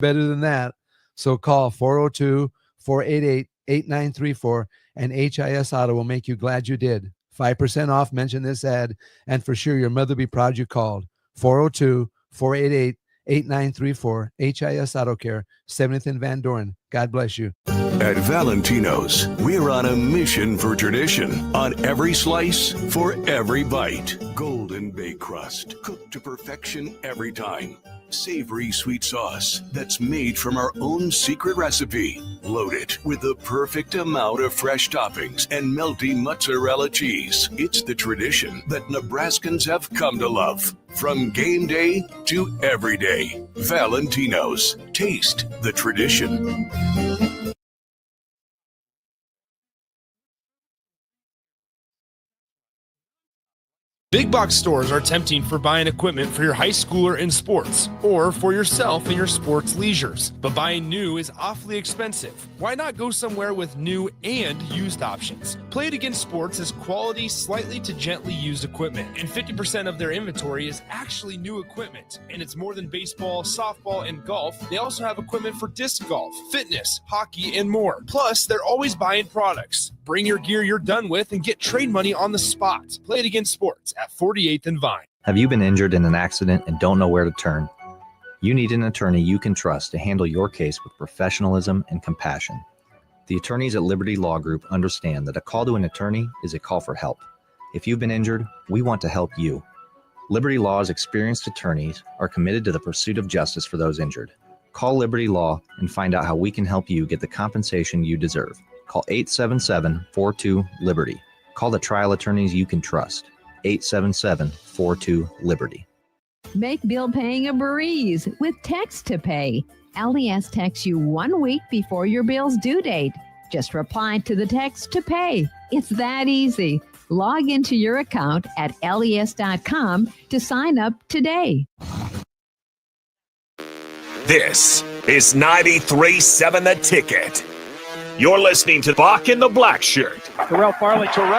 better than that. So call 402-488-8934 and HIS Auto will make you glad you did. 5% off, mention this ad, and for sure your mother will be proud you called. 402-488-8934, HIS Auto Care, 70th and Van Doren. God bless you. At Valentino's, we're on a mission for tradition. On every slice, for every bite. Golden baked crust, cooked to perfection every time. Savory sweet sauce that's made from our own secret recipe. Loaded with the perfect amount of fresh toppings and melty mozzarella cheese. It's the tradition that Nebraskans have come to love. From game day to every day. Valentino's. Taste the tradition. Big box stores are tempting for buying equipment for your high schooler in sports or for yourself in your sports leisures. But buying new is awfully expensive. Why not go somewhere with new and used options? Play It Again Sports is quality, slightly to gently used equipment, and 50% of their inventory is actually new equipment. And it's more than baseball, softball, and golf. They also have equipment for disc golf, fitness, hockey, and more. Plus, they're always buying products. Bring your gear you're done with and get trade money on the spot. Play It Again Sports at 48th and Vine. Have you been injured in an accident and don't know where to turn? You need an attorney you can trust to handle your case with professionalism and compassion. The attorneys at Liberty Law Group understand that a call to an attorney is a call for help. If you've been injured, we want to help you. Liberty Law's experienced attorneys are committed to the pursuit of justice for those injured. Call Liberty Law and find out how we can help you get the compensation you deserve. Call 877-42-LIBERTY. Call the trial attorneys you can trust. 877-42-LIBERTY. Make bill paying a breeze with Text to Pay. LES texts you 1 week before your bill's due date. Just reply to the text to pay. It's that easy. Log into your account at les.com to sign up today. This is 93.7 The Ticket. You're listening to Bock the Blackshirt. Terrell Farley. Defending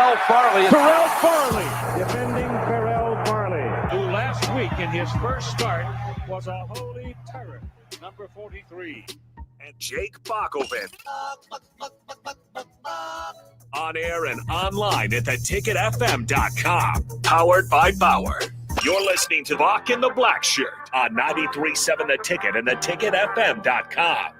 Terrell Farley, who last week in his first start was a holy terror. Number 43. And Jake Bockoven. On air and online at theticketfm.com. Powered by Bauer. You're listening to Bock the Blackshirt on 93.7 The Ticket and theticketfm.com.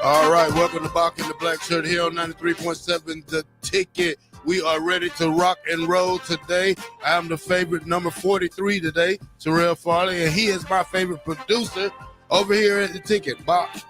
All right, welcome to Bock the Blackshirt here on 93.7 The Ticket. We are ready to rock and roll today. I'm the favorite number 43 today, Terrell Farley, and he is my favorite producer over here at The Ticket,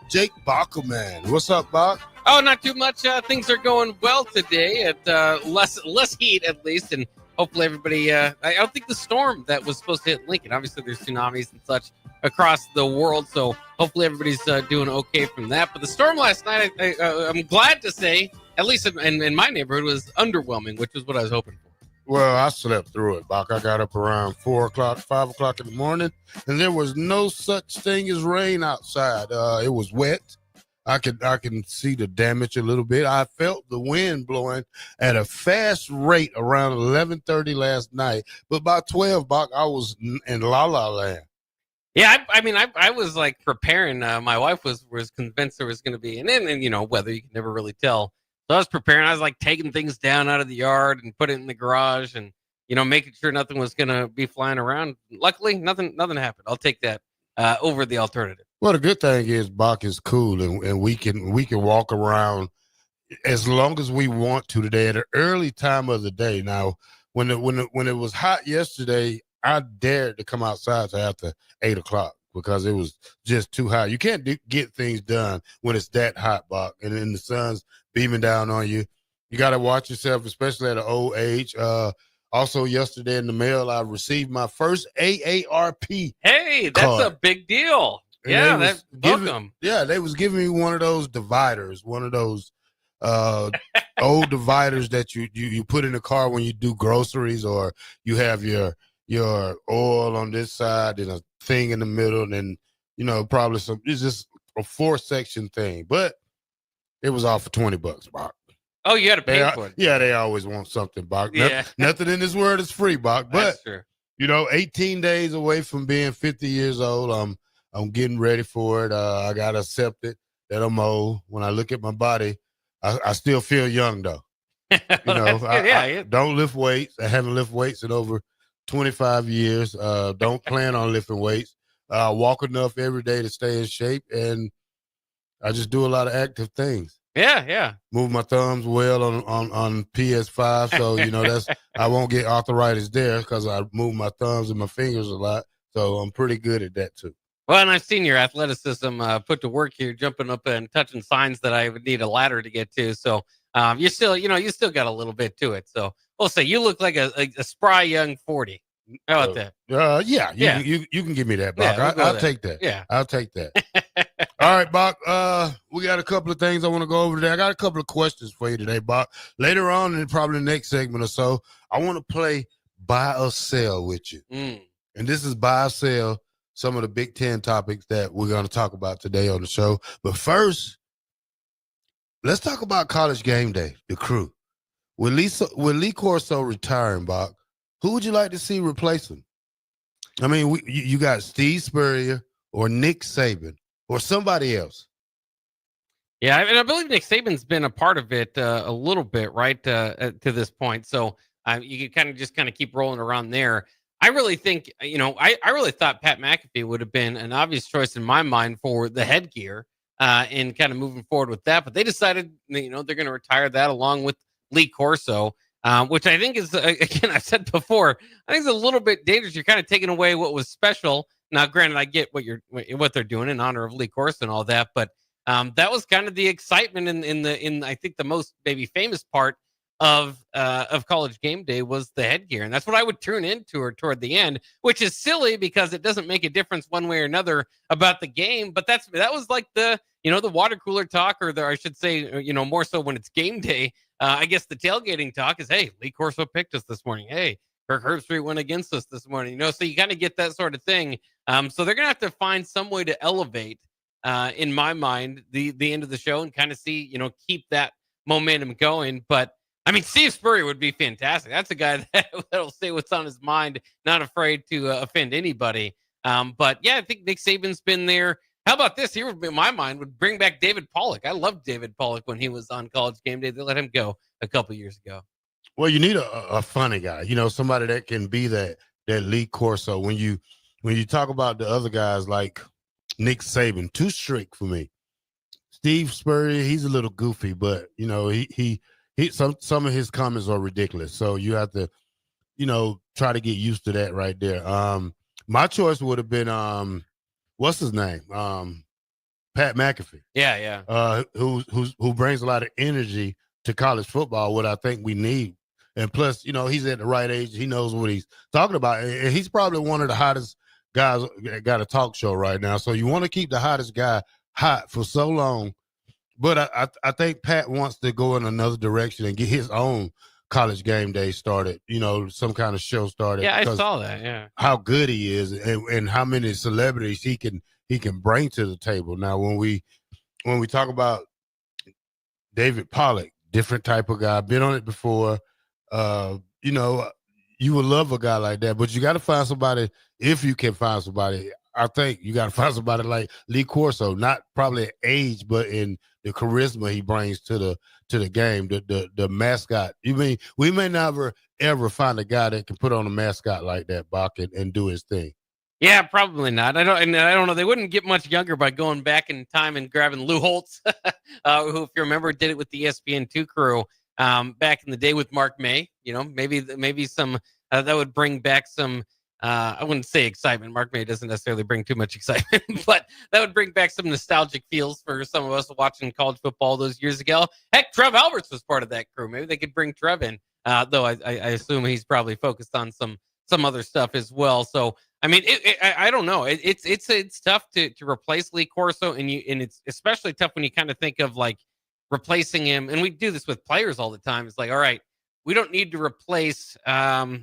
Jake Bockoven. What's up, Bock? Oh, not too much. Things are going well today at less heat at least, and hopefully everybody, I don't think the storm that was supposed to hit Lincoln, obviously there's tsunamis and such across the world, so hopefully everybody's doing okay from that. But the storm last night, I'm glad to say, at least in my neighborhood, was underwhelming, which is what I was hoping for. Well, I slept through it, Bach. I got up around 4 o'clock, 5 o'clock in the morning, and there was no such thing as rain outside. It was wet. I can see the damage a little bit. I felt the wind blowing at a fast rate around 11:30 last night, but by 12, Bach, I was in La La Land. Yeah, I was like preparing. My wife was convinced there was going to be, and weather you can never really tell. So I was preparing. I was like taking things down out of the yard and putting it in the garage, and making sure nothing was going to be flying around. Luckily, nothing happened. I'll take that over the alternative. Well, the good thing is Bach is cool, and we can walk around as long as we want to today at an early time of the day. Now, when it was hot yesterday, I dared to come outside after 8 o'clock because it was just too hot. You can't get things done when it's that hot, Bach, and then the sun's beaming down on you. You got to watch yourself, especially at an old age. Also, yesterday in the mail, I received my first AARP. Hey, that's card. A big deal. And yeah, welcome. Yeah, they was giving me one of those dividers, one of those old dividers that you put in the car when you do groceries, or you have your oil on this side and a thing in the middle, and then probably it's just a 4-section thing. But It was all for $20, Bach. Oh, you got to pay for it. Yeah, they always want something, Bach. Yeah. Nothing in this world is free, Bach. But That's true. 18 days away from being 50 years old. I'm getting ready for it. I gotta accept it that I'm old. When I look at my body, I still feel young though. I don't lift weights. I haven't lifted weights in over 25 years. Don't plan on lifting weights. Walk enough every day to stay in shape, and I just do a lot of active things. Yeah. Move my thumbs well on PS5, so that's I won't get arthritis there because I move my thumbs and my fingers a lot. So I'm pretty good at that too. Well, and I've seen your athleticism put to work here, jumping up and touching signs that I would need a ladder to get to. So you still got a little bit to it. So we'll say you look like a spry young 40. How about that? You can give me that, Bach. Yeah, I'll take that. Yeah, I'll take that. All right, Bach. We got a couple of things I want to go over today. I got a couple of questions for you today, Bach. Later on, in probably the next segment or so, I want to play buy or sell with you. And this is buy or sell, some of the Big Ten topics that we're going to talk about today on the show. But first, let's talk about College Game Day, the crew. With Lee Corso retiring, Bach, who would you like to see replace him? I mean, you got Steve Spurrier or Nick Saban or somebody else. Yeah, I mean, I believe Nick Saban's been a part of it a little bit, right, to this point. So you can kind of keep rolling around there. I really think, I really thought Pat McAfee would have been an obvious choice in my mind for the headgear and kind of moving forward with that. But they decided, they're going to retire that along with Lee Corso. Which I think is, again, I've said before, I think it's a little bit dangerous. You're kind of taking away what was special. Now, granted, I get what they're doing in honor of Lee Corso and all that, but that was kind of the excitement in I think the most maybe famous part of College Game Day was the headgear, and that's what I would tune into toward the end, which is silly because it doesn't make a difference one way or another about the game. But that was like the water cooler talk, or I should say, more so when it's game day. I guess the tailgating talk is, hey, Lee Corso picked us this morning. Hey, Kirk Herbstreit went against us this morning. So you kind of get that sort of thing. So they're going to have to find some way to elevate, in my mind, the end of the show and kind of see, keep that momentum going. But, I mean, Steve Spurrier would be fantastic. That's a guy that'll say what's on his mind, not afraid to offend anybody. But, yeah, I think Nick Saban's been there. How about this? Here, in my mind, would bring back David Pollock. I loved David Pollock when he was on College Game Day. They let him go a couple years ago. Well, you need a funny guy, somebody that can be that Lee Corso. When you talk about the other guys like Nick Saban, too strict for me. Steve Spurrier, he's a little goofy, but he some of his comments are ridiculous. So you have to, try to get used to that right there. My choice would have been what's his name? Pat McAfee. Yeah. Who brings a lot of energy to college football, what I think we need. And plus, he's at the right age. He knows what he's talking about. And he's probably one of the hottest guys that got a talk show right now. So you want to keep the hottest guy hot for so long. But I think Pat wants to go in another direction and get his own College Game Day started, some kind of show started. Yeah, I saw that. Yeah. How good he is and how many celebrities he can bring to the table. Now, when we talk about David Pollock, different type of guy, been on it before. You would love a guy like that, but you got to find somebody. If you can find somebody, I think you got to find somebody like Lee Corso, not probably at age, but in the charisma he brings to the game, the mascot. We may never ever find a guy that can put on a mascot like that, Bach, and do his thing. Yeah, probably not. I don't know. They wouldn't get much younger by going back in time and grabbing Lou Holtz, who, if you remember, did it with the ESPN2 crew back in the day with Mark May. Maybe some that would bring back some. I wouldn't say excitement. Mark May doesn't necessarily bring too much excitement, but that would bring back some nostalgic feels for some of us watching college football those years ago. Heck, Trev Alberts was part of that crew. Maybe they could bring Trev in, though I assume he's probably focused on some other stuff as well. So, I mean, I don't know. It's tough to replace Lee Corso, and it's especially tough when you kind of think of like replacing him. And we do this with players all the time. It's like, all right, we don't need to replace, the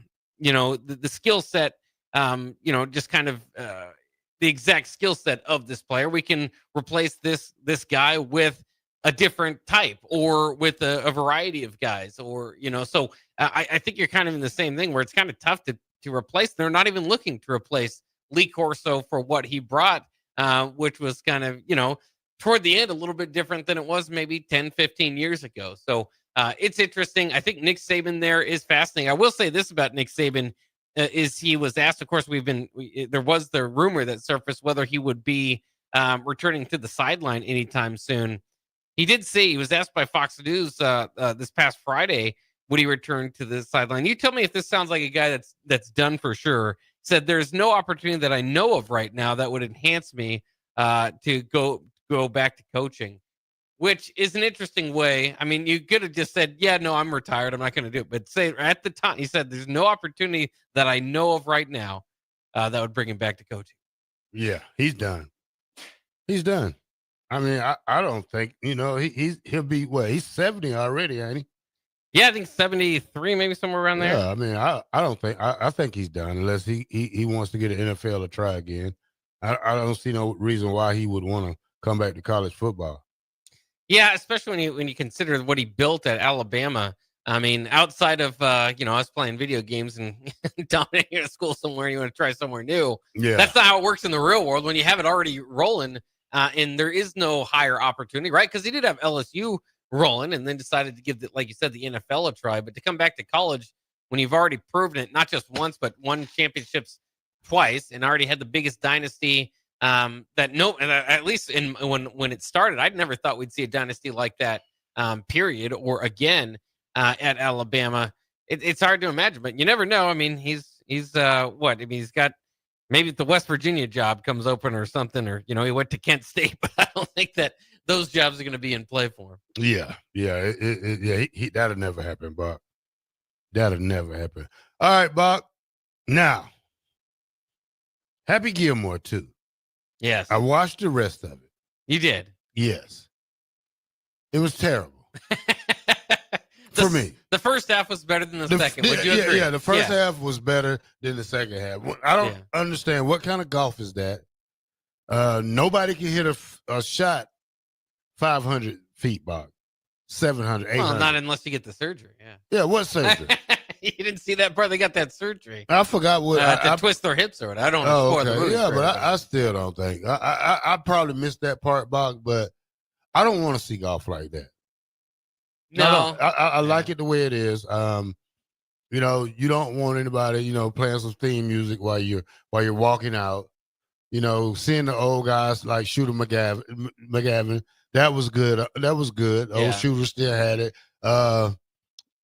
skill set. Just kind of the exact skill set of this player. We can replace this guy with a different type or with a variety of guys, or so I think you're kind of in the same thing where it's kind of tough to replace. They're not even looking to replace Lee Corso for what he brought, which was kind of toward the end a little bit different than it was maybe 10-15 years ago. So it's interesting. I think Nick Saban there is fascinating. I will say this about Nick Saban, is he was asked, of course, there was the rumor that surfaced whether he would be returning to the sideline anytime soon. He did say, he was asked by Fox News this past Friday, would he return to the sideline? You tell me if this sounds like a guy that's done for sure. Said, there's no opportunity that I know of right now that would enhance me to go back to coaching, which is an interesting way. I mean, you could have just said, yeah, no, I'm retired, I'm not going to do it. But say at the time, he said, there's no opportunity that I know of right now that would bring him back to coaching. Yeah, he's done. He's done. I mean, I don't think, he'll be, he's 70 already, ain't he? Yeah, I think 73, maybe somewhere around there. Yeah, I mean, I don't think, I think he's done unless he wants to get an NFL to try again. I don't see no reason why he would want to come back to college football. Yeah, especially when you consider what he built at Alabama. I mean, outside of, us playing video games and dominating a school somewhere, you want to try somewhere new. Yeah. That's not how it works in the real world when you have it already rolling. And there is no higher opportunity, right? Because he did have LSU rolling and then decided to give, like you said, the NFL a try. But to come back to college when you've already proven it, not just once, but won championships twice and already had the biggest dynasty at least when it started, I'd never thought we'd see a dynasty like that, period, or again at Alabama. It's hard to imagine, but you never know. I mean, he's what? I mean, he's got. Maybe the West Virginia job comes open or something, or, he went to Kent State, but I don't think that those jobs are going to be in play for him. Yeah. That'll never happen, Bock. That'll never happen. All right, Bock. Now, Happy Gilmore, too. Yes. I watched the rest of it. You did? Yes. It was terrible. For me. The first half was better than the second. Would you agree? Yeah, the first half was better than the second half. I don't understand. What kind of golf is that? Nobody can hit a shot 500 feet, Bock. 700, 800. Well, not unless you get the surgery, yeah. Yeah, what surgery? You didn't see that part? They got that surgery. I forgot what. To twist their hips or what. I don't know. Okay. Yeah, but I still don't think. I probably missed that part, Bock, but I don't want to see golf like that. No, I like it the way it is. You don't want anybody, playing some theme music while you're walking out. Seeing the old guys like Shooter McGavin, that was good. Old Shooter still had it.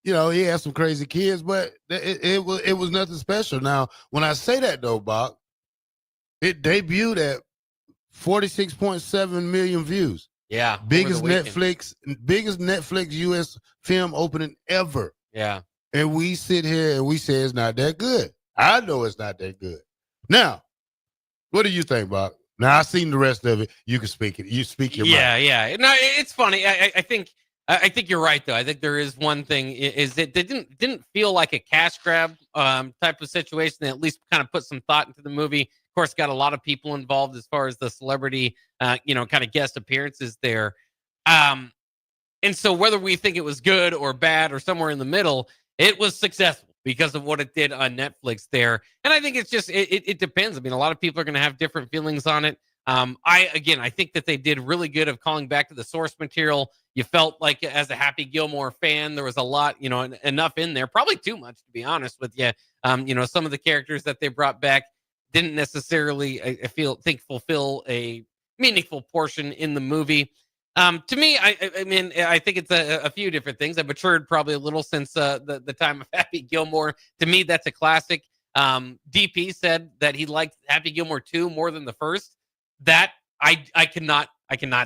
He had some crazy kids, but it was nothing special. Now, when I say that though, Bock, it debuted at 46.7 million views. Yeah. Biggest Netflix US film opening ever. Yeah. And we sit here and we say it's not that good. I know it's not that good. Now, what do you think, Bock? Now, I've seen the rest of it. You can speak it. You speak your mind. Yeah. No, it's funny. I think you're right, though. I think there is one thing is that they didn't feel like a cash grab type of situation. They at least kind of put some thought into the movie. Of course, got a lot of people involved as far as the celebrity, kind of guest appearances there. And so whether we think it was good or bad or somewhere in the middle, it was successful because of what it did on Netflix there. And I think it's just, it depends. I mean, a lot of people are going to have different feelings on it. I think that they did really good of calling back to the source material. You felt like as a Happy Gilmore fan, there was a lot, enough in there, probably too much, to be honest with you. Some of the characters that they brought back didn't necessarily, fulfill a meaningful portion in the movie. To me, I think it's a few different things. I've matured probably a little since the time of Happy Gilmore. To me, that's a classic. DP said that he liked Happy Gilmore 2 more than the first. That I cannot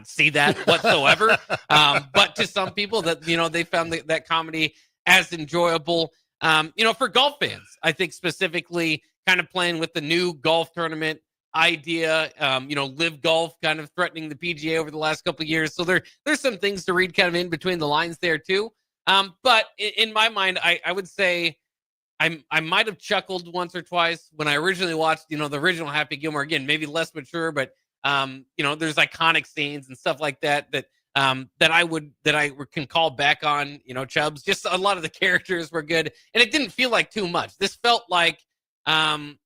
see that whatsoever. But to some people that, they found that comedy as enjoyable. For golf fans, I think specifically kind of playing with the new golf tournament idea, live golf kind of threatening the PGA over the last couple of years. So there's some things to read kind of in between the lines there too. But in my mind, I would say I might have chuckled once or twice when I originally watched, the original Happy Gilmore. Again, maybe less mature, but there's iconic scenes and stuff like that that I can call back on. You know, Chubbs. Just a lot of the characters were good, and it didn't feel like too much. This felt like trying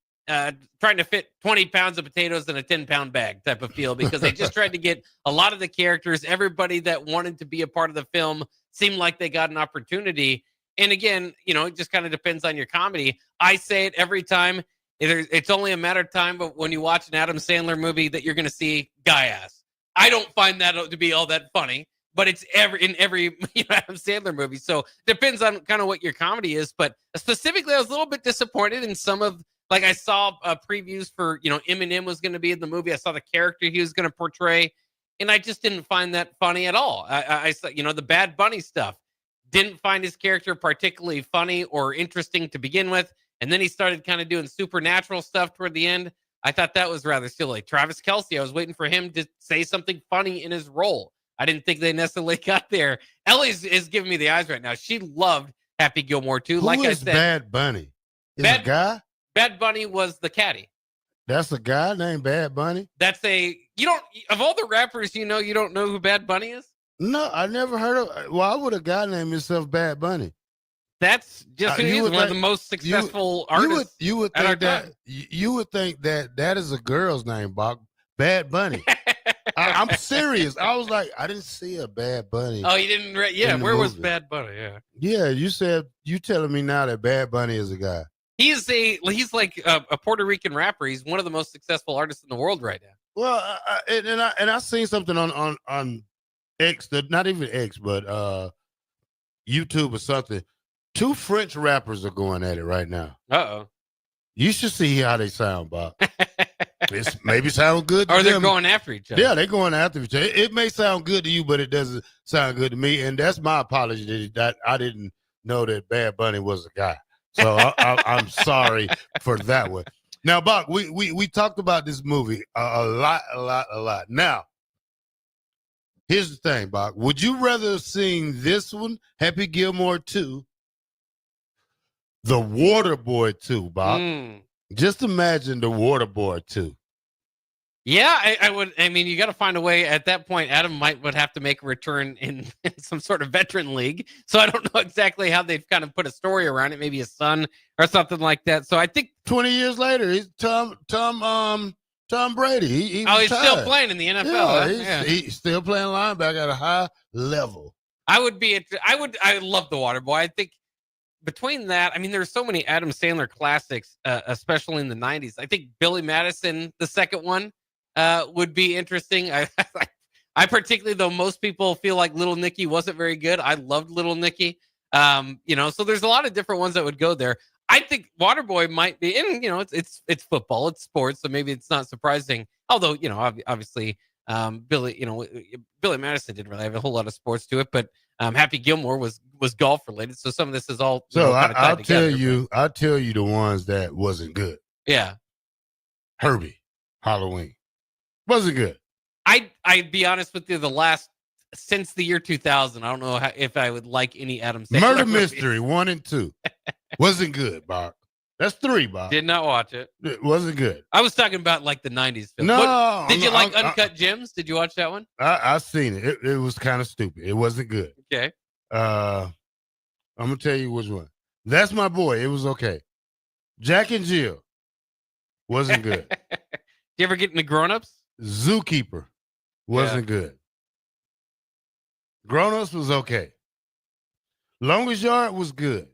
to fit 20 pounds of potatoes in a 10-pound bag type of feel, because they just tried to get a lot of the characters. Everybody that wanted to be a part of the film seemed like they got an opportunity. And again, you know, it just kind of depends on your comedy. I say it every time. It's only a matter of time, but when you watch an Adam Sandler movie, that you're going to see guy ass. I don't find that to be all that funny, but it's in every Adam Sandler movie. So it depends on kind of what your comedy is. But specifically, I was a little bit disappointed in some of, like, I saw previews for, Eminem was going to be in the movie. I saw the character he was going to portray, and I just didn't find that funny at all. I saw, the Bad Bunny stuff. Didn't find his character particularly funny or interesting to begin with. And then he started kind of doing supernatural stuff toward the end. I thought that was rather silly. Travis Kelce, I was waiting for him to say something funny in his role. I didn't think they necessarily got there. Ellie is giving me the eyes right now. She loved Happy Gilmore too. Who like is I said, Bad Bunny? Is a guy? Bad Bunny was the caddy. That's a guy named Bad Bunny? That's of all the rappers, you don't know who Bad Bunny is? No, I never heard of. Why would a guy name himself Bad Bunny? That's just who he is, one of the most successful artists. You would think that is a girl's name, Bob. Bad Bunny. I'm serious. I was like, I didn't see a Bad Bunny. Oh, you didn't? Yeah, where was Bad Bunny? Yeah. Yeah, you telling me now that Bad Bunny is a guy. He's like a Puerto Rican rapper. He's one of the most successful artists in the world right now. Well, I seen something on X, not even X, but YouTube or something. 2 French rappers are going at it right now. Uh-oh. You should see how they sound, Bob. It's maybe sound good to them. Or they're them. going after each other. Yeah, they're going after each other. It may sound good to you, but it doesn't sound good to me. And that's my apology that I didn't know that Bad Bunny was a guy. So I'm sorry for that one. Now, Bob, we talked about this movie a lot. Now, here's the thing, Bob. Would you rather have seen this one, Happy Gilmore 2, The Waterboy 2, Bob? Just imagine The Waterboy 2. Yeah, I would. I mean, you got to find a way. At that point, Adam would have to make a return in some sort of veteran league. So I don't know exactly how they've kind of put a story around it. Maybe a son or something like that. So I think 20 years later, he's Tom Brady. He's still playing in the NFL. Yeah, he's still playing linebacker at a high level. I love The Waterboy. I think between that, I mean, there's so many Adam Sandler classics, especially in the 90s. I think Billy Madison, the second one, would be interesting. I particularly, though most people feel like Little Nicky wasn't very good, I loved Little Nicky. So there's a lot of different ones that would go there. I think Waterboy might be, and it's football, it's sports, so maybe it's not surprising. Although obviously Billy Madison didn't really have a whole lot of sports to it, but Happy Gilmore was golf related. So some of this is all. So I'll tell you the ones that wasn't good. Yeah, Herbie, Halloween wasn't good. I'd be honest with you. Since the year 2000, I don't know if I would like any Adam Sandler Murder movies. Mystery 1 and 2 wasn't good, Bob. That's 3, Bob. Did not watch it. It wasn't good. I was talking about like the 90s film. No. Did you like Uncut Gems? Did you watch that one? I seen it. It was kind of stupid. It wasn't good. Okay. I'm going to tell you which one. That's My Boy. It was okay. Jack and Jill wasn't good. Did you ever get into Grown Ups? Zookeeper wasn't good. Grown Ups was okay. Longest Yard was good.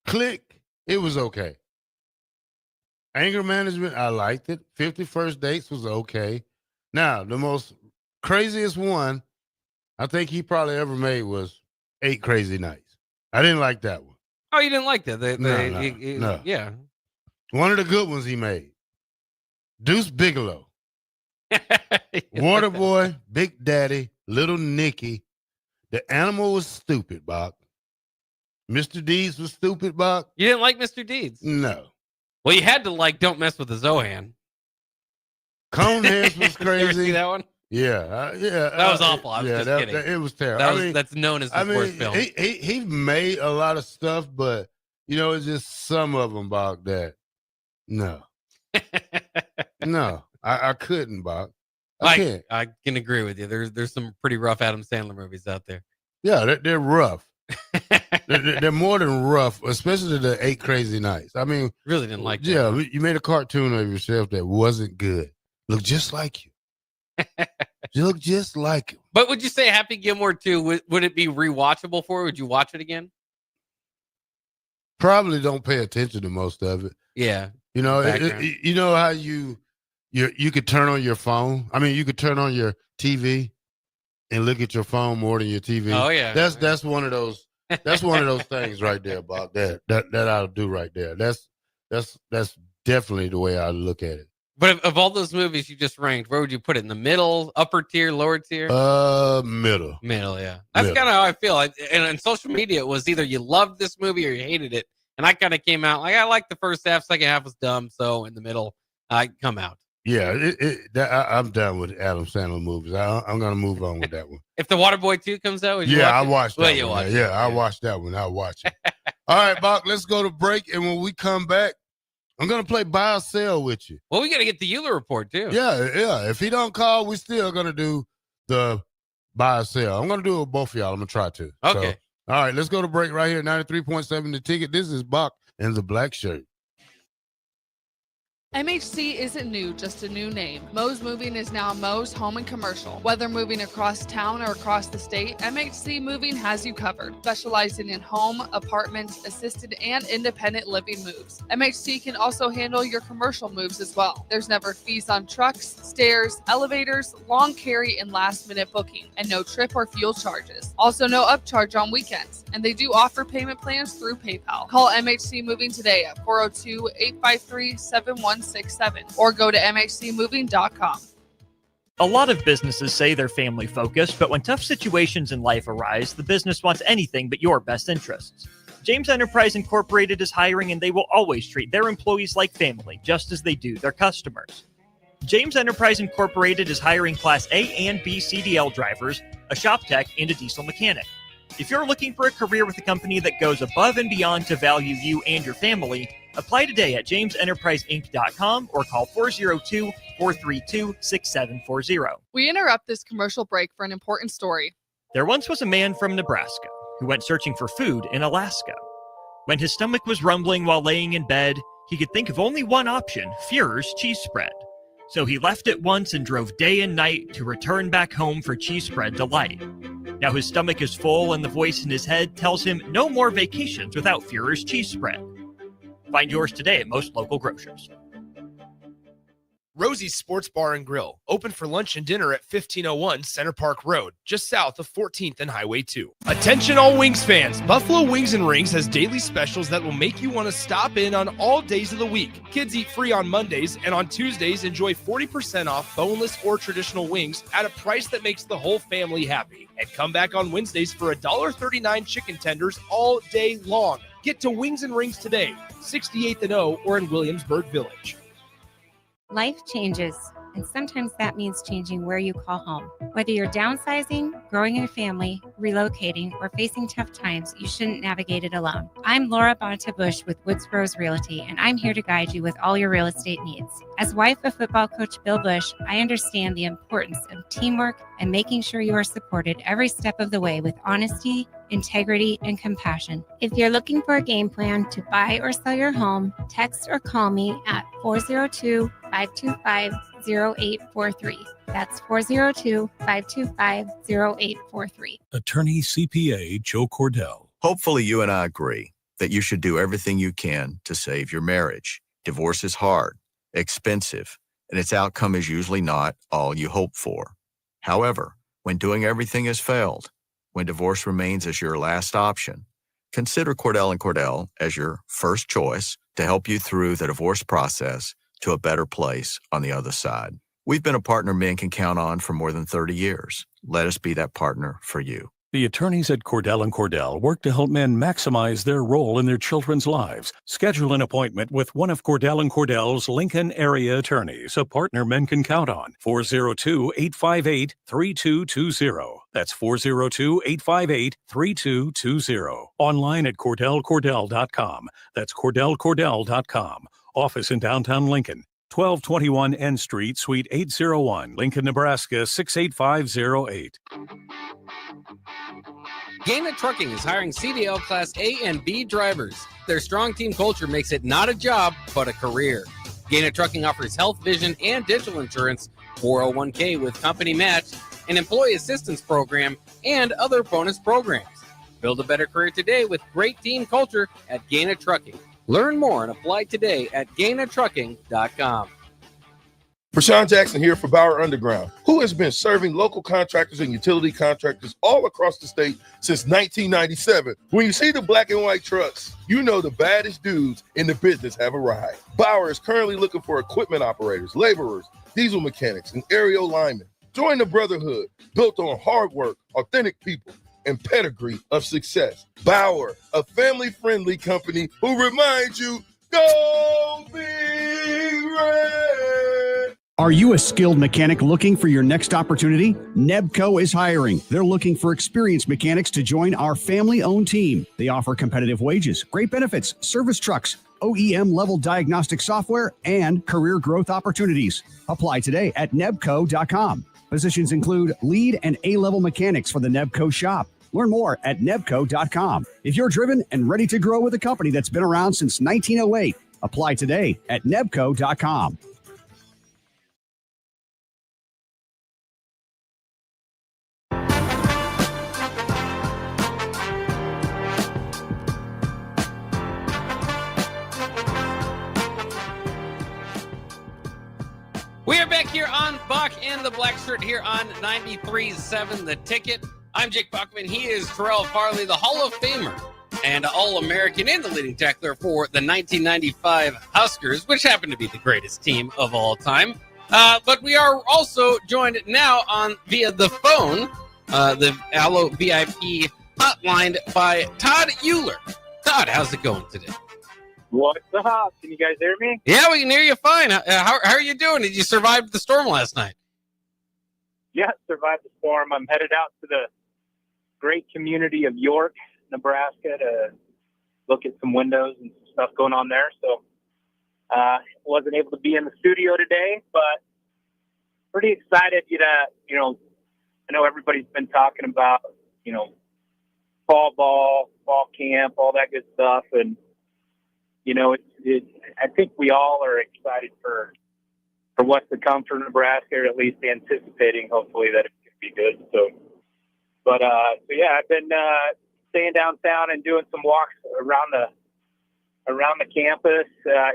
Click, it was okay. Anger Management, I liked it. 50 First Dates was okay. Now, the most craziest one I think he probably ever made was 8 Crazy Nights. I didn't like that one. Oh, you didn't like that? No. Yeah. One of the good ones he made. Deuce Bigelow. Waterboy, Big Daddy, Little Nicky. The Animal was stupid, Bob. Mr. Deeds was stupid, Bob. You didn't like Mr. Deeds? No. Well, you had to like Don't Mess with the Zohan. Coneheads was crazy. You ever see that one? Yeah. That was awful. I was just kidding. It was terrible. That's known as the worst film. He made a lot of stuff, but, it's just some of them, Bob, that, no. No, I couldn't, Bob. I can't. I can agree with you. There's some pretty rough Adam Sandler movies out there. Yeah, they're rough. they're more than rough, especially the 8 Crazy Nights. I mean, Really didn't like that. yeah, you made a cartoon of yourself that wasn't good. Look just like you. You look just like him. But would you say Happy Gilmore 2, would it be rewatchable for you? Would you watch it again? Probably don't pay attention to most of it. Yeah. You know, Background. you know how you could turn on your phone. I mean, you could turn on your TV and look at your phone more than your TV. Oh yeah. That's one of those. That's one of those things right there, Bob. That I'll do right there. That's definitely the way I look at it. But of all those movies you just ranked, where would you put it? In the middle, upper tier, lower tier? Middle. Middle, yeah. That's kind of how I feel. And on social media, it was either you loved this movie or you hated it. And I kind of came out like I liked the first half, second half was dumb. So in the middle, I come out. Yeah, I'm done with Adam Sandler movies. I'm gonna move on with that one. If The Waterboy 2 comes out, would you I watch watched that one. Yeah, I watched that one. I'll watch it. All right, Bach, let's go to break. And when we come back, I'm going to play buy or sell with you. Well, we got to get the Euler report, too. Yeah. If he don't call, we still going to do the buy or sell. I'm going to do it with both of y'all. I'm going to try to. Okay. So, all right, let's go to break right here. 93.7 The Ticket. This is Bock and the Black Shirt. MHC isn't new, just a new name. Moe's Moving is now Moe's Home and Commercial. Whether moving across town or across the state, MHC Moving has you covered, specializing in home, apartments, assisted, and independent living moves. MHC can also handle your commercial moves as well. There's never fees on trucks, stairs, elevators, long carry, and last-minute booking, and no trip or fuel charges. Also, no upcharge on weekends, and they do offer payment plans through PayPal. Call MHC Moving today at 402-853-7167 or go to mhcmoving.com. A lot of businesses say they're family focused, but when tough situations in life arise, the business wants anything but your best interests. James Enterprise Incorporated is hiring, and they will always treat their employees like family, just as they do their customers. James Enterprise Incorporated is hiring Class A and B CDL drivers, a shop tech, and a diesel mechanic. If you're looking for a career with a company that goes above and beyond to value you and your family, apply today at jamesenterpriseinc.com or call 402-432-6740. We interrupt this commercial break for an important story. There once was a man from Nebraska who went searching for food in Alaska. When his stomach was rumbling while laying in bed, he could think of only one option, Führer's cheese spread. So he left at once and drove day and night to return back home for cheese spread delight. Now his stomach is full and the voice in his head tells him no more vacations without Führer's cheese spread. Find yours today at most local grocers. Rosie's Sports Bar and Grill, open for lunch and dinner at 1501 Center Park Road, just south of 14th and Highway 2. Attention all Wings fans, Buffalo Wings and Rings has daily specials that will make you want to stop in on all days of the week. Kids eat free on Mondays, and on Tuesdays enjoy 40% off boneless or traditional wings at a price that makes the whole family happy. And come back on Wednesdays for $1.39 chicken tenders all day long. Get to Wings and Rings today, 68th and O, or in Williamsburg Village. Life changes, and sometimes that means changing where you call home. Whether you're downsizing, growing a family, relocating, or facing tough times, you shouldn't navigate it alone. I'm Laura Bonta-Bush with Woods Rose Realty, and I'm here to guide you with all your real estate needs. As wife of football coach Bill Bush, I understand the importance of teamwork and making sure you are supported every step of the way with honesty, integrity, and compassion. If you're looking for a game plan to buy or sell your home, text or call me at 402-525-0843. That's 402-525-0843. Attorney CPA Joe Cordell. Hopefully you and I agree that you should do everything you can to save your marriage. Divorce is hard, expensive, and its outcome is usually not all you hope for. However, when doing everything has failed, when divorce remains as your last option, consider Cordell & Cordell as your first choice to help you through the divorce process to a better place on the other side. We've been a partner men can count on for more than 30 years. Let us be that partner for you. The attorneys at Cordell & Cordell work to help men maximize their role in their children's lives. Schedule an appointment with one of Cordell & Cordell's Lincoln area attorneys, a partner men can count on. 402-858-3220. That's 402-858-3220. Online at CordellCordell.com. That's CordellCordell.com. Office in downtown Lincoln. 1221 N Street, Suite 801, Lincoln, Nebraska 68508. Gaina Trucking is hiring CDL Class A and B drivers. Their strong team culture makes it not a job, but a career. Gaina Trucking offers health, vision, and dental insurance, 401k with company match, an employee assistance program, and other bonus programs. Build a better career today with great team culture at Gaina Trucking. Learn more and apply today at GainaTrucking.com. Prashawn Jackson here for Bauer Underground, who has been serving local contractors and utility contractors all across the state since 1997. When you see the black and white trucks, you know the baddest dudes in the business have arrived. Bauer is currently looking for equipment operators, laborers, diesel mechanics, and aerial linemen. Join the brotherhood built on hard work, authentic people, and pedigree of success. Bauer, a family-friendly company who reminds you, go Big Red! Are you a skilled mechanic looking for your next opportunity? Nebco is hiring. They're looking for experienced mechanics to join our family-owned team. They offer competitive wages, great benefits, service trucks, OEM-level diagnostic software, and career growth opportunities. Apply today at nebco.com. Positions include lead and A-level mechanics for the Nebco shop. Learn more at nebco.com. If you're driven and ready to grow with a company that's been around since 1908, apply today at nebco.com. We are back here on Bock and the Blackshirt here on 93.7 The Ticket. I'm Jake Bockoven. He is Terrell Farley, the Hall of Famer and All-American and the leading tackler for the 1995 Huskers, which happened to be the greatest team of all time. But we are also joined now on via the phone, the Allo VIP hotline by Todd Euler. Todd, how's it going today? What's up? Can you guys hear me? Yeah, we can hear you fine. How are you doing? Did you survive the storm last night? Yeah, survived the storm. I'm headed out to the great community of York, Nebraska to look at some windows and some stuff going on there. So wasn't able to be in the studio today, but pretty excited. I know everybody's been talking about, fall ball, fall camp, all that good stuff. And, I think we all are excited for what's to come for Nebraska, or at least anticipating, hopefully, that it could be good. So yeah, I've been staying downtown and doing some walks around the campus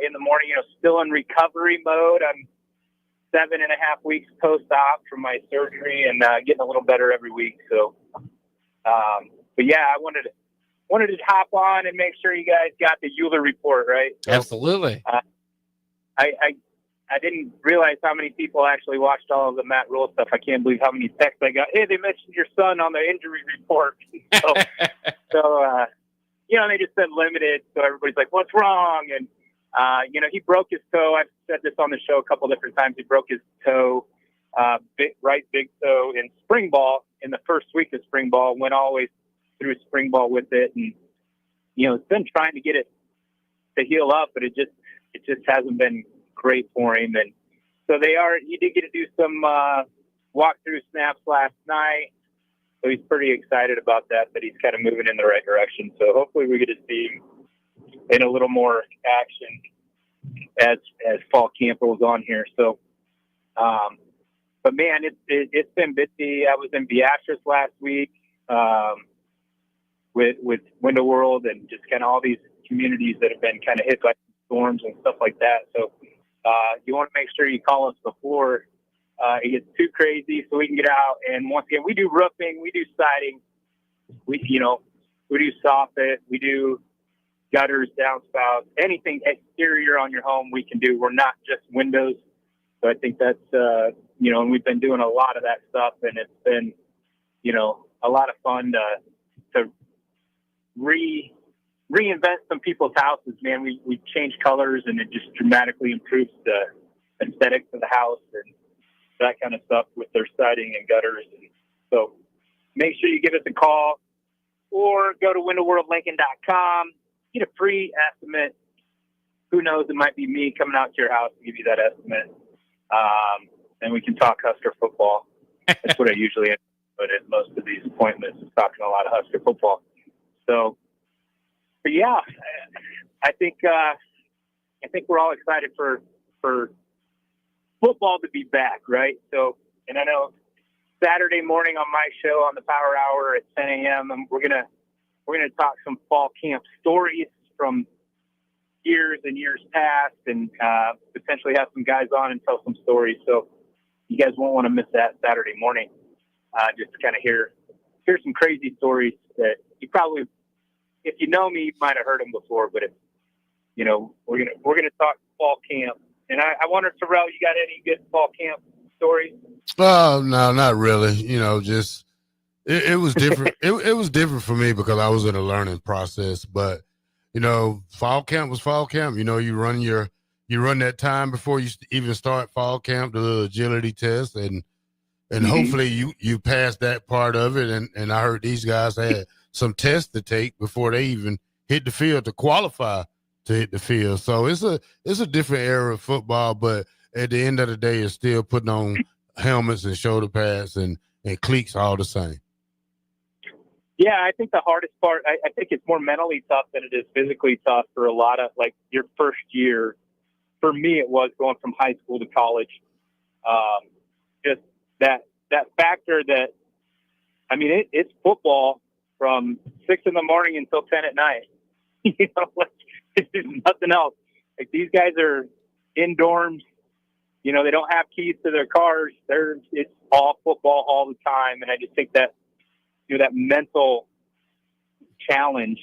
in the morning. Still in recovery mode. I'm 7.5 weeks post-op from my surgery and getting a little better every week. So, but yeah, I wanted to hop on and make sure you guys got the Euler report, right? So, absolutely. I didn't realize how many people actually watched all of the Matt Rule stuff. I can't believe how many texts I got. Hey, they mentioned your son on the injury report. So they just said limited. So everybody's like, what's wrong? And, he broke his toe. I've said this on the show a couple different times. He broke his toe, right big toe in spring ball in the first week of spring ball, went all the way through spring ball with it. And, it's been trying to get it to heal up, but it just hasn't been great for him. And so he did get to do some walkthrough snaps last night. So he's pretty excited about that he's kind of moving in the right direction. So hopefully we get to see him in a little more action as fall camp rolls on here. So, but man, it's been busy. I was in Beatrice last week with Window World and just kind of all these communities that have been kind of hit by storms and stuff like that. So you want to make sure you call us before it gets too crazy so we can get out. And once again, we do roofing, we do siding, we do soffit, we do gutters, downspouts, anything exterior on your home we can do. We're not just windows. So I think that's, and we've been doing a lot of that stuff, and it's been, a lot of fun to reinvent some people's houses, man. We change colors, and it just dramatically improves the aesthetics of the house and that kind of stuff with their siding and gutters. And so make sure you give us a call or go to windowworldlincoln.com. Get a free estimate who knows? It might be me coming out to your house to give you that estimate. And we can talk Husker football. That's what I usually end up at most of these appointments, is talking a lot of Husker football. So, but yeah, I think we're all excited for football to be back, right? So, and I know Saturday morning on my show on the Power Hour at 10 a.m. We're gonna talk some fall camp stories from years and years past, and potentially have some guys on and tell some stories. So you guys won't want to miss that Saturday morning. Just to kind of hear some crazy stories that you probably, if you know me, you might have heard them before. But if you know, we're gonna talk fall camp. And I wonder, Terrell, you got any good fall camp stories? No, not really. You know, just it was different. it was different for me because I was in a learning process. But you know, fall camp was fall camp. You know, you run that time before you even start fall camp, the little agility test, and hopefully you pass that part of it. And I heard these guys had some tests to take before they even hit the field to qualify to hit the field. So it's a different era of football, but at the end of the day, it's still putting on helmets and shoulder pads and cleats all the same. Yeah, I think the hardest part, I think it's more mentally tough than it is physically tough for a lot of, like, your first year. For me, it was going from high school to college. Just that factor that, I mean, it's football from 6 in the morning until 10 at night. You know, like, there's nothing else. Like, these guys are in dorms. You know, they don't have keys to their cars. It's all football all the time. And I just think that, you know, that mental challenge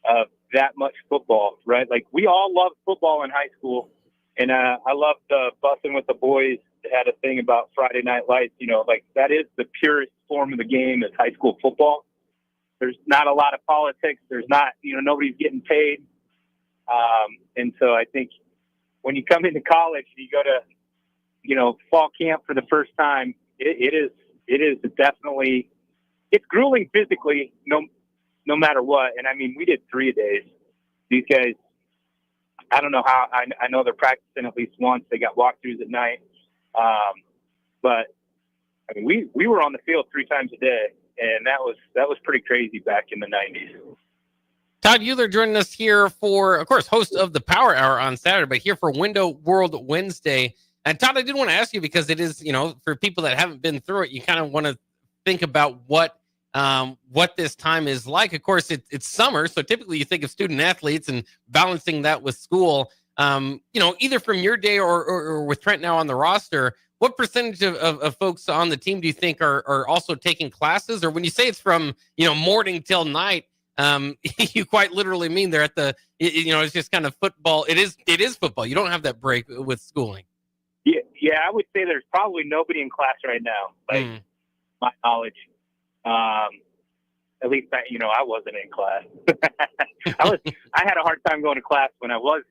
of that much football, right? Like, we all loved football in high school. And I loved Bussin' with the Boys. It had a thing about Friday Night Lights. You know, like, that is the purest form of the game is high school football. There's not a lot of politics. There's not, you know, nobody's getting paid. And so I think when you come into college and you go to, you know, fall camp for the first time, it is definitely, it's grueling physically, no matter what. And I mean, we did 3 days. These guys, I don't know how, I know they're practicing at least once. They got walkthroughs at night. But I mean, we were on the field 3 times a day, and that was pretty crazy back in the 90s. Todd Euler joining us here for, of course, host of the Power Hour on Saturday, but here for Window World Wednesday. And Todd, I did want to ask you, because it is, you know, for people that haven't been through it, you kind of want to think about what this time is like. Of course, it's summer, so typically you think of student athletes and balancing that with school. You know, either from your day or with Trent now on the roster, what percentage of folks on the team do you think are also taking classes? Or when you say it's from, you know, morning till night, you quite literally mean they're at the, you know, it's just kind of football. It is football. You don't have that break with schooling. Yeah, I would say there's probably nobody in class right now, like my knowledge. At least I wasn't in class. I had a hard time going to class when I was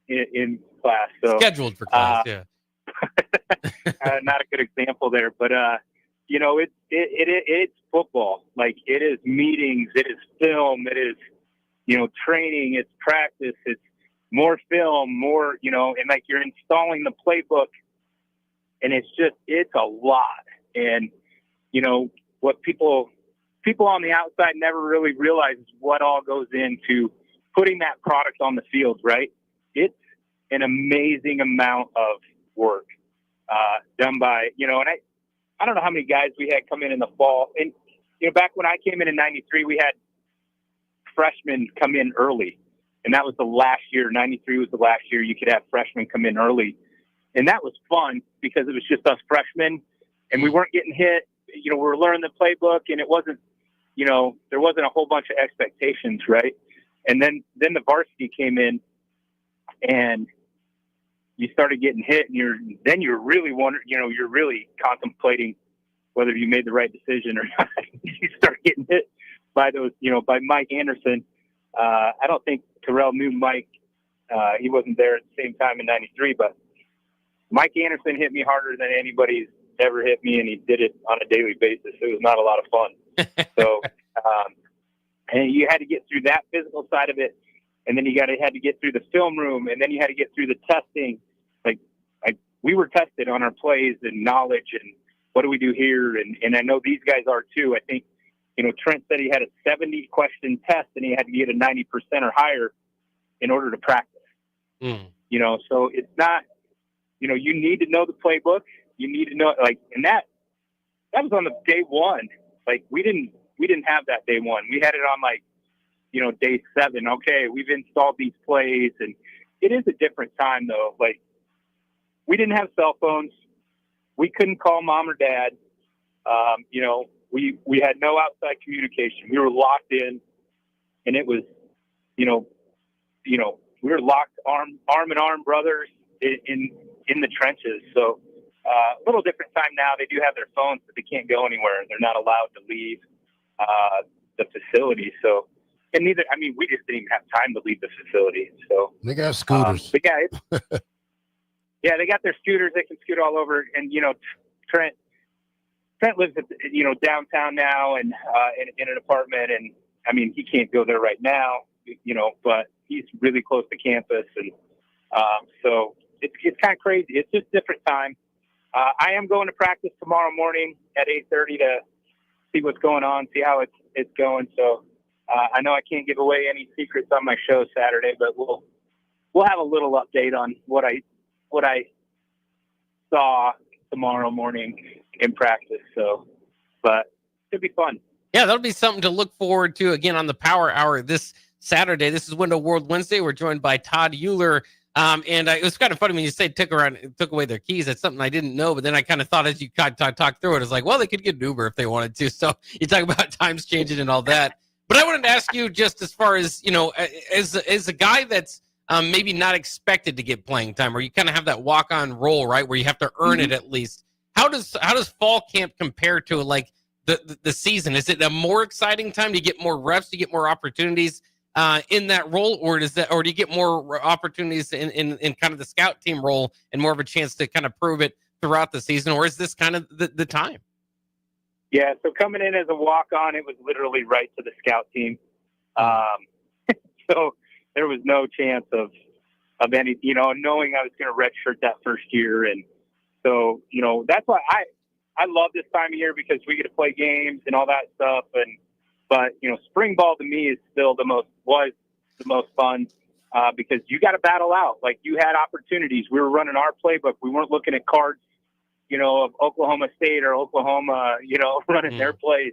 in class. So scheduled for class, yeah. Not a good example there, but you know, it's football. Like, it is meetings, it is film, it is, you know, training, it's practice, it's more film, more, you know, and like you're installing the playbook, and it's a lot. And, you know, what people on the outside never really realize is what all goes into putting that product on the field, right? It's an amazing amount of work done by, you know, and I don't know how many guys we had come in the fall. And, you know, back when I came in 93, we had freshmen come in early. And that was the last year. 93 was the last year you could have freshmen come in early. And that was fun because it was just us freshmen and we weren't getting hit. You know, we were learning the playbook, and it wasn't, you know, there wasn't a whole bunch of expectations, right? And then the varsity came in, and you started getting hit, and you're really wondering, you know, you're really contemplating whether you made the right decision or not. You start getting hit by those, you know, by Mike Anderson. I don't think Terrell knew Mike. He wasn't there at the same time in 93, but Mike Anderson hit me harder than anybody's ever hit me, and he did it on a daily basis. It was not a lot of fun. So, and you had to get through that physical side of it. and then you had to get through the film room, and then you had to get through the testing. Like we were tested on our plays and knowledge and what do we do here, and I know these guys are too. I think, Trent said he had a 70 question test and he had to get a 90% or higher in order to practice. So it's not, you need to know the playbook. You need to know, and that was on the day one. Like we didn't have that day one. We had it on day 7. Okay, we've installed these plays, and it is a different time though. Like we didn't have cell phones. We couldn't call mom or dad. We had no outside communication. We were locked in, and it was, we were locked arm in arm, brothers in the trenches. So a little different time now. They do have their phones, but they can't go anywhere. They're not allowed to leave the facility. So, and we just didn't even have time to leave the facility. So they got scooters. But yeah, they got their scooters. They can scoot all over. And Trent lives at downtown now and in an apartment. And he can't go there right now. But he's really close to campus, and so it's kind of crazy. It's just different time. I am going to practice tomorrow morning at 8:30 to see what's going on, see how it's going. So I know I can't give away any secrets on my show Saturday, but we'll have a little update on what I saw tomorrow morning in practice. So, but it should be fun. Yeah, that'll be something to look forward to again on the Power Hour this Saturday. This is Window World Wednesday. We're joined by Todd Euler. And it was kind of funny when you said took away their keys. That's something I didn't know, but then I kind of thought as you talk through it, it's like, well, they could get an Uber if they wanted to. So you talk about times changing and all that. But I wanted to ask you, just as far as, as a guy that's maybe not expected to get playing time, or you kind of have that walk-on role, right, where you have to earn it at least. How does fall camp compare to like the season? Is it a more exciting time to get more reps, to get more opportunities in that role, or do you get more opportunities in kind of the scout team role and more of a chance to kind of prove it throughout the season, or is this kind of the time? Yeah, so coming in as a walk-on, it was literally right to the scout team. So there was no chance of any, knowing I was going to redshirt that first year. And so, that's why I love this time of year, because we get to play games and all that stuff. But spring ball to me is still was the most fun because you got to battle out. Like, you had opportunities. We were running our playbook. We weren't looking at cards, of Oklahoma State or Oklahoma, running their plays.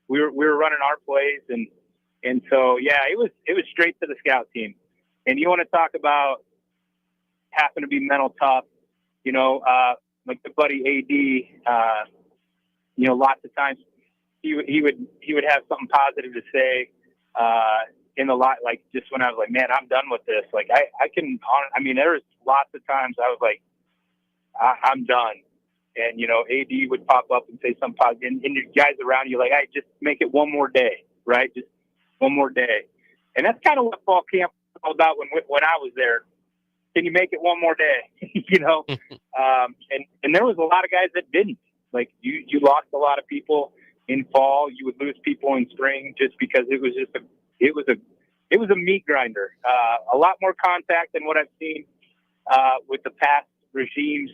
We were running our plays, and so yeah, it was straight to the scout team. And you want to talk about having to be mental tough, like the buddy AD, lots of times he would have something positive to say in the lot, like just when I was like, man, I'm done with this. Like there was lots of times I was like, I'm done. And, AD would pop up and say something positive, and your guys around you like, hey, just make it one more day, right? Just one more day. And that's kind of what fall camp was all about when I was there. Can you make it one more day? And there was a lot of guys that didn't. Like, you lost a lot of people in fall. You would lose people in spring just because it was a meat grinder. A lot more contact than what I've seen with the past regimes,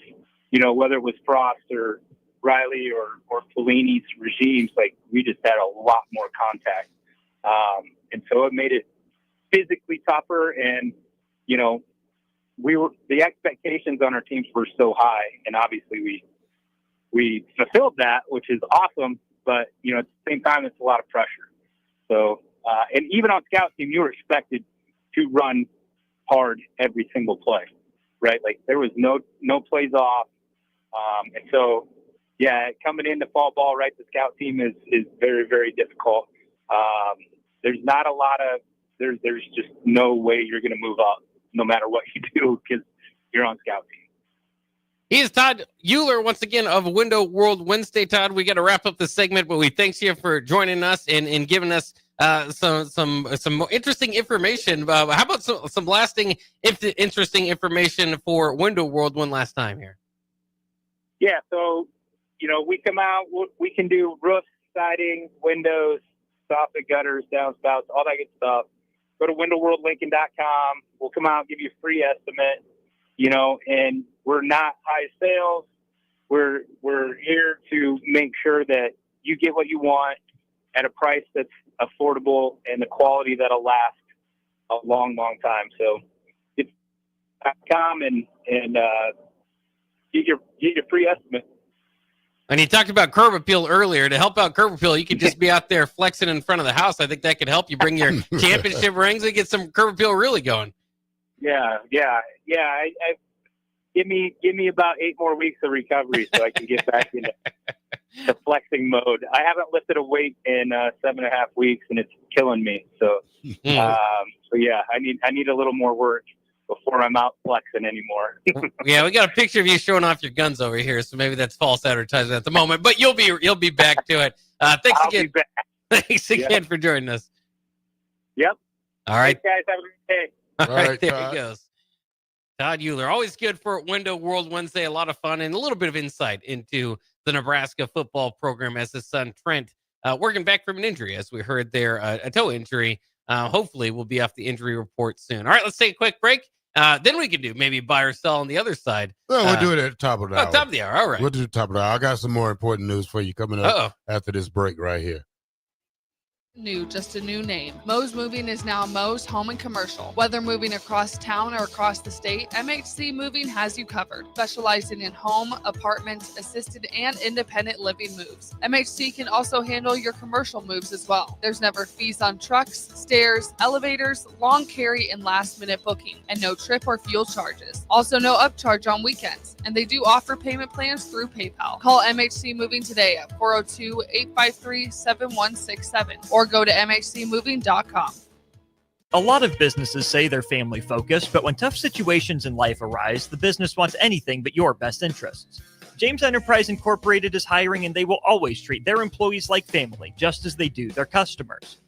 whether it was Frost or Riley or Pelini's regimes. Like, we just had a lot more contact. And so it made it physically tougher. And, the expectations on our teams were so high, and obviously we fulfilled that, which is awesome. But, at the same time, it's a lot of pressure. So, and even on scout team, you were expected to run hard every single play, right? Like, there was no plays off. And so, yeah, coming into fall ball, right, the scout team is very, very difficult. There's not a lot of, there's just no way you're going to move up no matter what you do, because you're on scout team. He is Todd Euler, once again, of Window World Wednesday. Todd, we got to wrap up the segment, but we thank you for joining us and giving us some interesting information. How about some lasting, interesting information for Window World one last time here? Yeah, so, we come out, we can do roofs, siding, windows, soffit, gutters, downspouts, all that good stuff. go to windowworldlincoln.com. We'll come out and give you a free estimate, and we're not high sales. We're here to make sure that you get what you want at a price that's affordable and the quality that'll last a long, long time. So it's .com and get your free estimate. And you talked about curb appeal earlier. To help out curb appeal, you could just be out there flexing in front of the house. I think that could help you bring your championship rings and get some curb appeal really going. Yeah. Give me about 8 more weeks of recovery so I can get back into the flexing mode. I haven't lifted a weight in 7.5 weeks, and it's killing me. So, I need a little more work before I'm out flexing anymore. Yeah, we got a picture of you showing off your guns over here, so maybe that's false advertising at the moment. But you'll be back to it. Thanks again. Thanks again for joining us. Yep. All right, thanks, guys. Have a great day. All right, there he goes. Todd Euler, always good for Window World Wednesday. A lot of fun and a little bit of insight into the Nebraska football program as his son Trent working back from an injury, as we heard there, a toe injury. Hopefully, we'll be off the injury report soon. All right, let's take a quick break. Then we can do maybe buy or sell on the other side. Well, we'll do it at the top of the hour. Top of the hour. All right. We'll do the top of the hour. I got some more important news for you coming up after this break right here. Just a new name. Mo's Moving is now Mo's Home and Commercial. Whether moving across town or across the state, MHC Moving has you covered. Specializing in home, apartments, assisted, and independent living moves. MHC can also handle your commercial moves as well. There's never fees on trucks, stairs, elevators, long carry, and last-minute booking, and no trip or fuel charges. Also, no upcharge on weekends, and they do offer payment plans through PayPal. Call MHC Moving today at 402-853-7167 or go to mhcmoving.com. A lot of businesses say they're family focused, but when tough situations in life arise, the business wants anything but your best interests. James Enterprise Incorporated is hiring, and they will always treat their employees like family, just as they do their customers.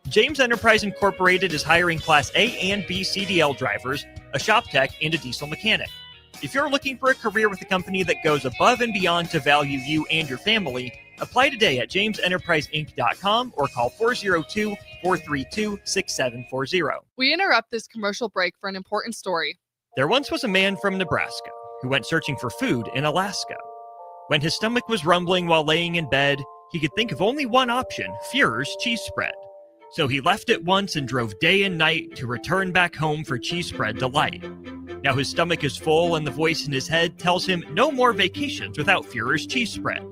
James Enterprise Incorporated is hiring Class A and B CDL drivers, a shop tech, and a diesel mechanic. If you're looking for a career with a company that goes above and beyond to value you and your family, apply today at jamesenterpriseinc.com or call 402-432-6740. We interrupt this commercial break for an important story. There once was a man from Nebraska who went searching for food in Alaska. When his stomach was rumbling while laying in bed, he could think of only one option, Führer's cheese spread. So he left at once and drove day and night to return back home for cheese spread delight. Now his stomach is full and the voice in his head tells him no more vacations without Führer's cheese spread.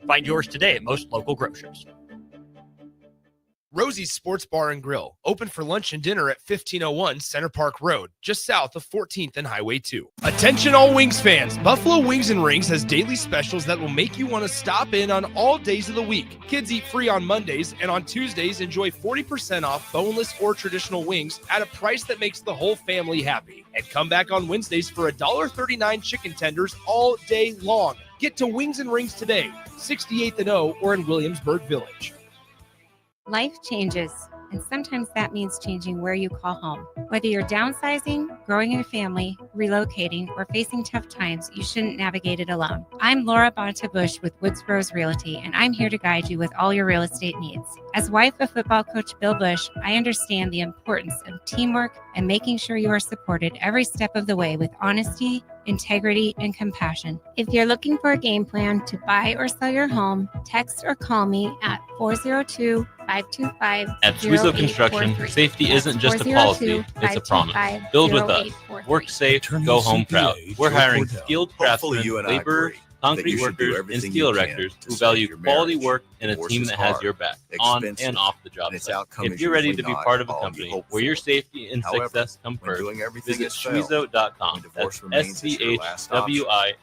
Find yours today at most local grocers. Rosie's Sports Bar and Grill, open for lunch and dinner at 1501 Center Park Road, just south of 14th and Highway 2. Attention all Wings fans, Buffalo Wings and Rings has daily specials that will make you want to stop in on all days of the week. Kids eat free on Mondays, and on Tuesdays enjoy 40% off boneless or traditional wings at a price that makes the whole family happy. And come back on Wednesdays for $1.39 chicken tenders all day long. Get to Wings and Rings today, 68th and O, or in Williamsburg Village. Life changes, and sometimes that means changing where you call home. Whether you're downsizing, growing a family, relocating, or facing tough times, you shouldn't navigate it alone. I'm Laura Bonta-Bush with Woods Rose Realty, and I'm here to guide you with all your real estate needs. As wife of football coach Bill Bush, I understand the importance of teamwork and making sure you are supported every step of the way with honesty, integrity, and compassion. If you're looking for a game plan to buy or sell your home, text or call me at 402-525-0843. At Swizo Construction, safety isn't just a policy, it's a promise. Build with us. Work safe, go home proud. We're hiring skilled craftsmen, laborers, concrete workers, and steel erectors who value quality work and a team that has your back, on and off the job site. If you're ready to be part of a company where your safety and success come first, visit Swizo.com. That's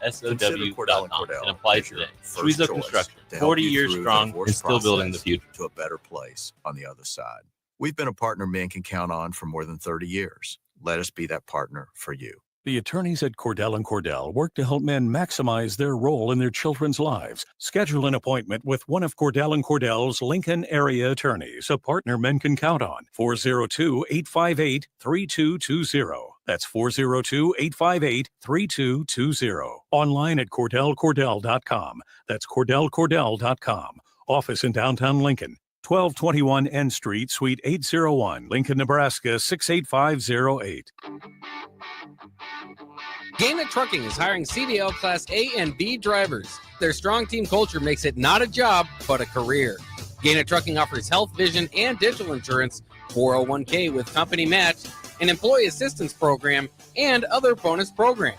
SCHWISOW.com and apply today. Swizo Construction, 40 years strong and still building the future. To a better place on the other side. We've been a partner men can count on for more than 30 years. Let us be that partner for you. The attorneys at Cordell & Cordell work to help men maximize their role in their children's lives. Schedule an appointment with one of Cordell & Cordell's Lincoln area attorneys, a partner men can count on. 402-858-3220. That's 402-858-3220. Online at CordellCordell.com. That's CordellCordell.com. Office in downtown Lincoln. 1221 N Street, Suite 801, Lincoln, Nebraska 68508. Gaina Trucking is hiring CDL Class A and B drivers. Their strong team culture makes it not a job, but a career. Gaina Trucking offers health, vision, and dental insurance, 401k with company match, an employee assistance program, and other bonus programs.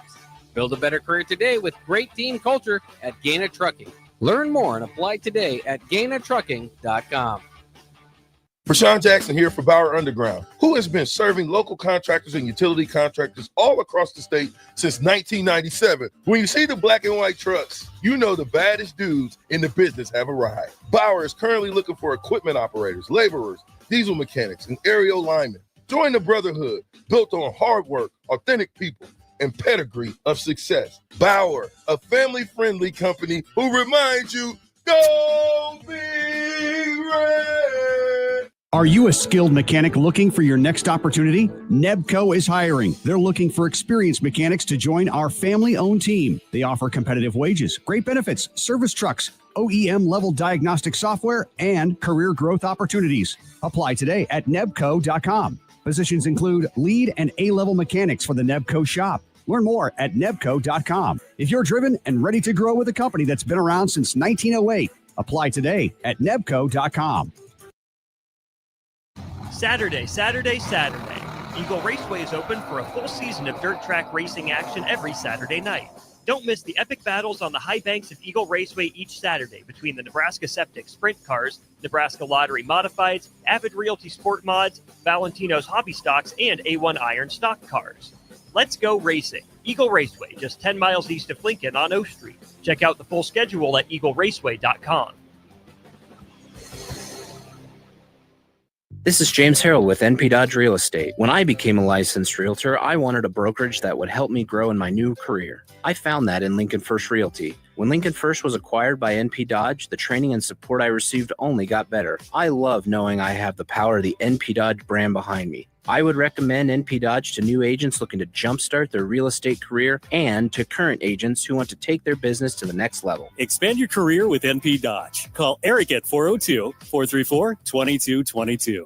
Build a better career today with great team culture at Gaina Trucking. Learn more and apply today at GainaTrucking.com. Prashawn Jackson here for Bauer Underground, who has been serving local contractors and utility contractors all across the state since 1997. When you see the black and white trucks, you know the baddest dudes in the business have arrived. Bauer is currently looking for equipment operators, laborers, diesel mechanics, and aerial linemen. Join the brotherhood built on hard work, authentic people, and pedigree of success. Bauer, a family-friendly company who reminds you, go Big Red! Are you a skilled mechanic looking for your next opportunity? Nebco is hiring. They're looking for experienced mechanics to join our family-owned team. They offer competitive wages, great benefits, service trucks, OEM-level diagnostic software, and career growth opportunities. Apply today at nebco.com. Positions include lead and A-level mechanics for the Nebco shop. Learn more at nebco.com. If you're driven and ready to grow with a company that's been around since 1908, apply today at nebco.com. Saturday. Eagle Raceway is open for a full season of dirt track racing action every Saturday night. Don't miss the epic battles on the high banks of Eagle Raceway each Saturday between the Nebraska Septic Sprint Cars, Nebraska Lottery Modifieds, Avid Realty Sport Mods, Valentino's Hobby Stocks, and A1 Iron Stock Cars. Let's go racing. Eagle Raceway, just 10 miles east of Lincoln on O Street. Check out the full schedule at eagleraceway.com. This is James Harrell with NP Dodge Real Estate. When I became a licensed realtor, I wanted a brokerage that would help me grow in my new career. I found that in Lincoln First Realty. When Lincoln First was acquired by NP Dodge, the training and support I received only got better. I love knowing I have the power of the NP Dodge brand behind me. I would recommend NP Dodge to new agents looking to jumpstart their real estate career and to current agents who want to take their business to the next level. Expand your career with NP Dodge. Call Eric at 402-434-2222.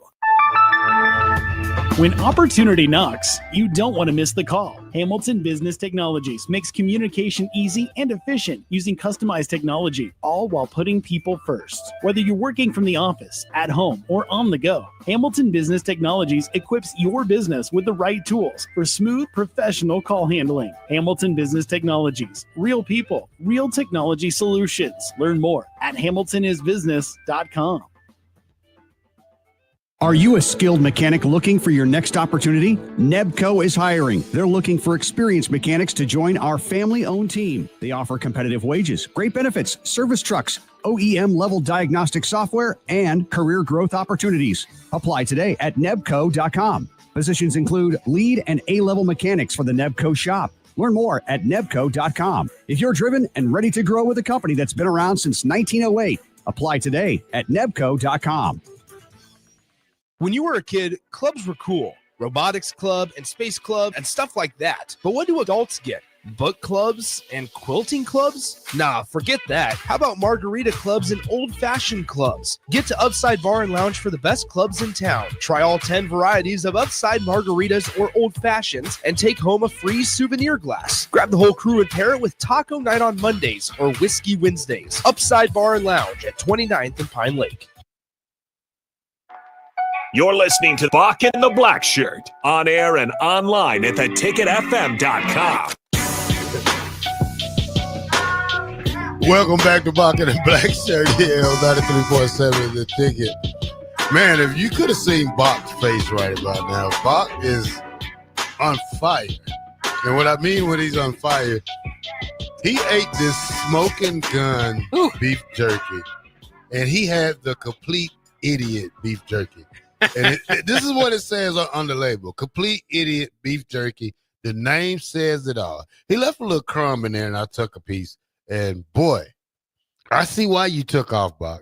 When opportunity knocks, you don't want to miss the call. Hamilton Business Technologies makes communication easy and efficient using customized technology, all while putting people first. Whether you're working from the office, at home, or on the go, Hamilton Business Technologies equips your business with the right tools for smooth, professional call handling. Hamilton Business Technologies. Real people, real technology solutions. Learn more at hamiltonisbusiness.com. Are you a skilled mechanic looking for your next opportunity? Nebco is hiring. They're looking for experienced mechanics to join our family-owned team. They offer competitive wages, great benefits, service trucks, OEM-level diagnostic software, and career growth opportunities. Apply today at nebco.com. Positions include lead and A-level mechanics for the Nebco shop. Learn more at nebco.com. If you're driven and ready to grow with a company that's been around since 1908, apply today at nebco.com. When you were a kid, clubs were cool. Robotics club and space club and stuff like that. But what do adults get? Book clubs and quilting clubs? Nah, forget that. How about margarita clubs and old-fashioned clubs? Get to Upside Bar and Lounge for the best clubs in town. Try all 10 varieties of Upside margaritas or old fashions and take home a free souvenir glass. Grab the whole crew and pair it with Taco Night on Mondays or Whiskey Wednesdays. Upside Bar and Lounge at 29th and Pine Lake. You're listening to Bock and the Blackshirt on air and online at theticketfm.com. Welcome back to Bock and the Blackshirt here on 93.7 The Ticket. Man, if you could have seen Bock's face right about now, Bock is on fire. And what I mean when he's on fire, he ate this smoking gun beef jerky, and he had the complete idiot beef jerky. And this is what it says on the label: complete idiot beef jerky. The name says it all. He left a little crumb in there, and I took a piece. And boy, I see why you took off, Bob.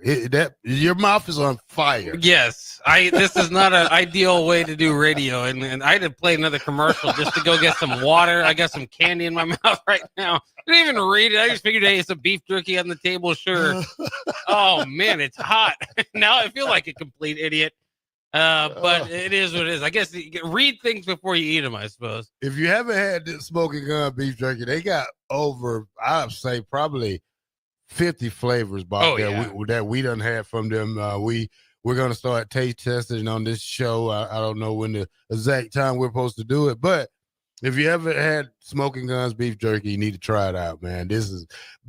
Your mouth is on fire. Yes, this is not an ideal way to do radio, and I had to play another commercial just to go get some water. I got some candy in my mouth right now. I didn't even read it. I just figured, hey, it's a beef jerky on the table, sure. Oh man, it's hot. Now I feel like a complete idiot. But it is what it is. I guess read things before you eat them, I suppose. If you haven't had this Smoking Gun beef jerky, they got over, I'd say, probably 50 flavors that we done had from them. We're gonna start taste testing on this show. I don't know when the exact time we're supposed to do it, but if you ever had Smoking Guns beef jerky, you need to try it out, man. This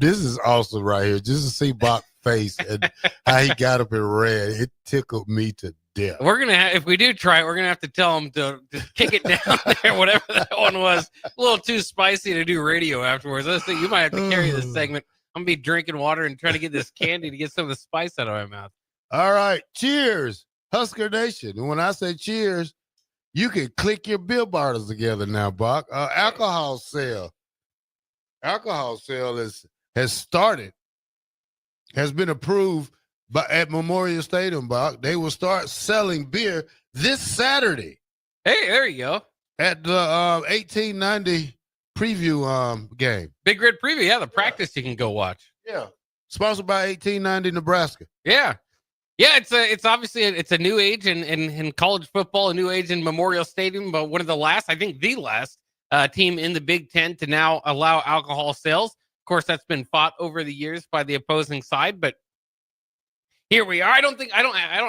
is awesome right here. Just to see Bock's face and how he got up and ran, it tickled me to death. We're gonna have, if we do try it, we're gonna have to tell him to kick it down there, whatever that one was. A little too spicy to do radio afterwards. I think you might have to carry this segment. I'm gonna be drinking water and trying to get this candy to get some of the spice out of my mouth. All right, cheers, Husker Nation. And when I say cheers, you can click your bill bottles together now, Bock. Alcohol sale has started, has been approved at Memorial Stadium, Bock. They will start selling beer this Saturday. Hey, there you go. At the 1890 preview game. Big Red Preview, yeah, the practice you can go watch. Yeah. Sponsored by 1890 Nebraska. Yeah. Yeah, it's obviously it's a new age in college football, a new age in Memorial Stadium, but one of the last, I think the last team in the Big Ten to now allow alcohol sales. Of course, that's been fought over the years by the opposing side, but here we are. I don't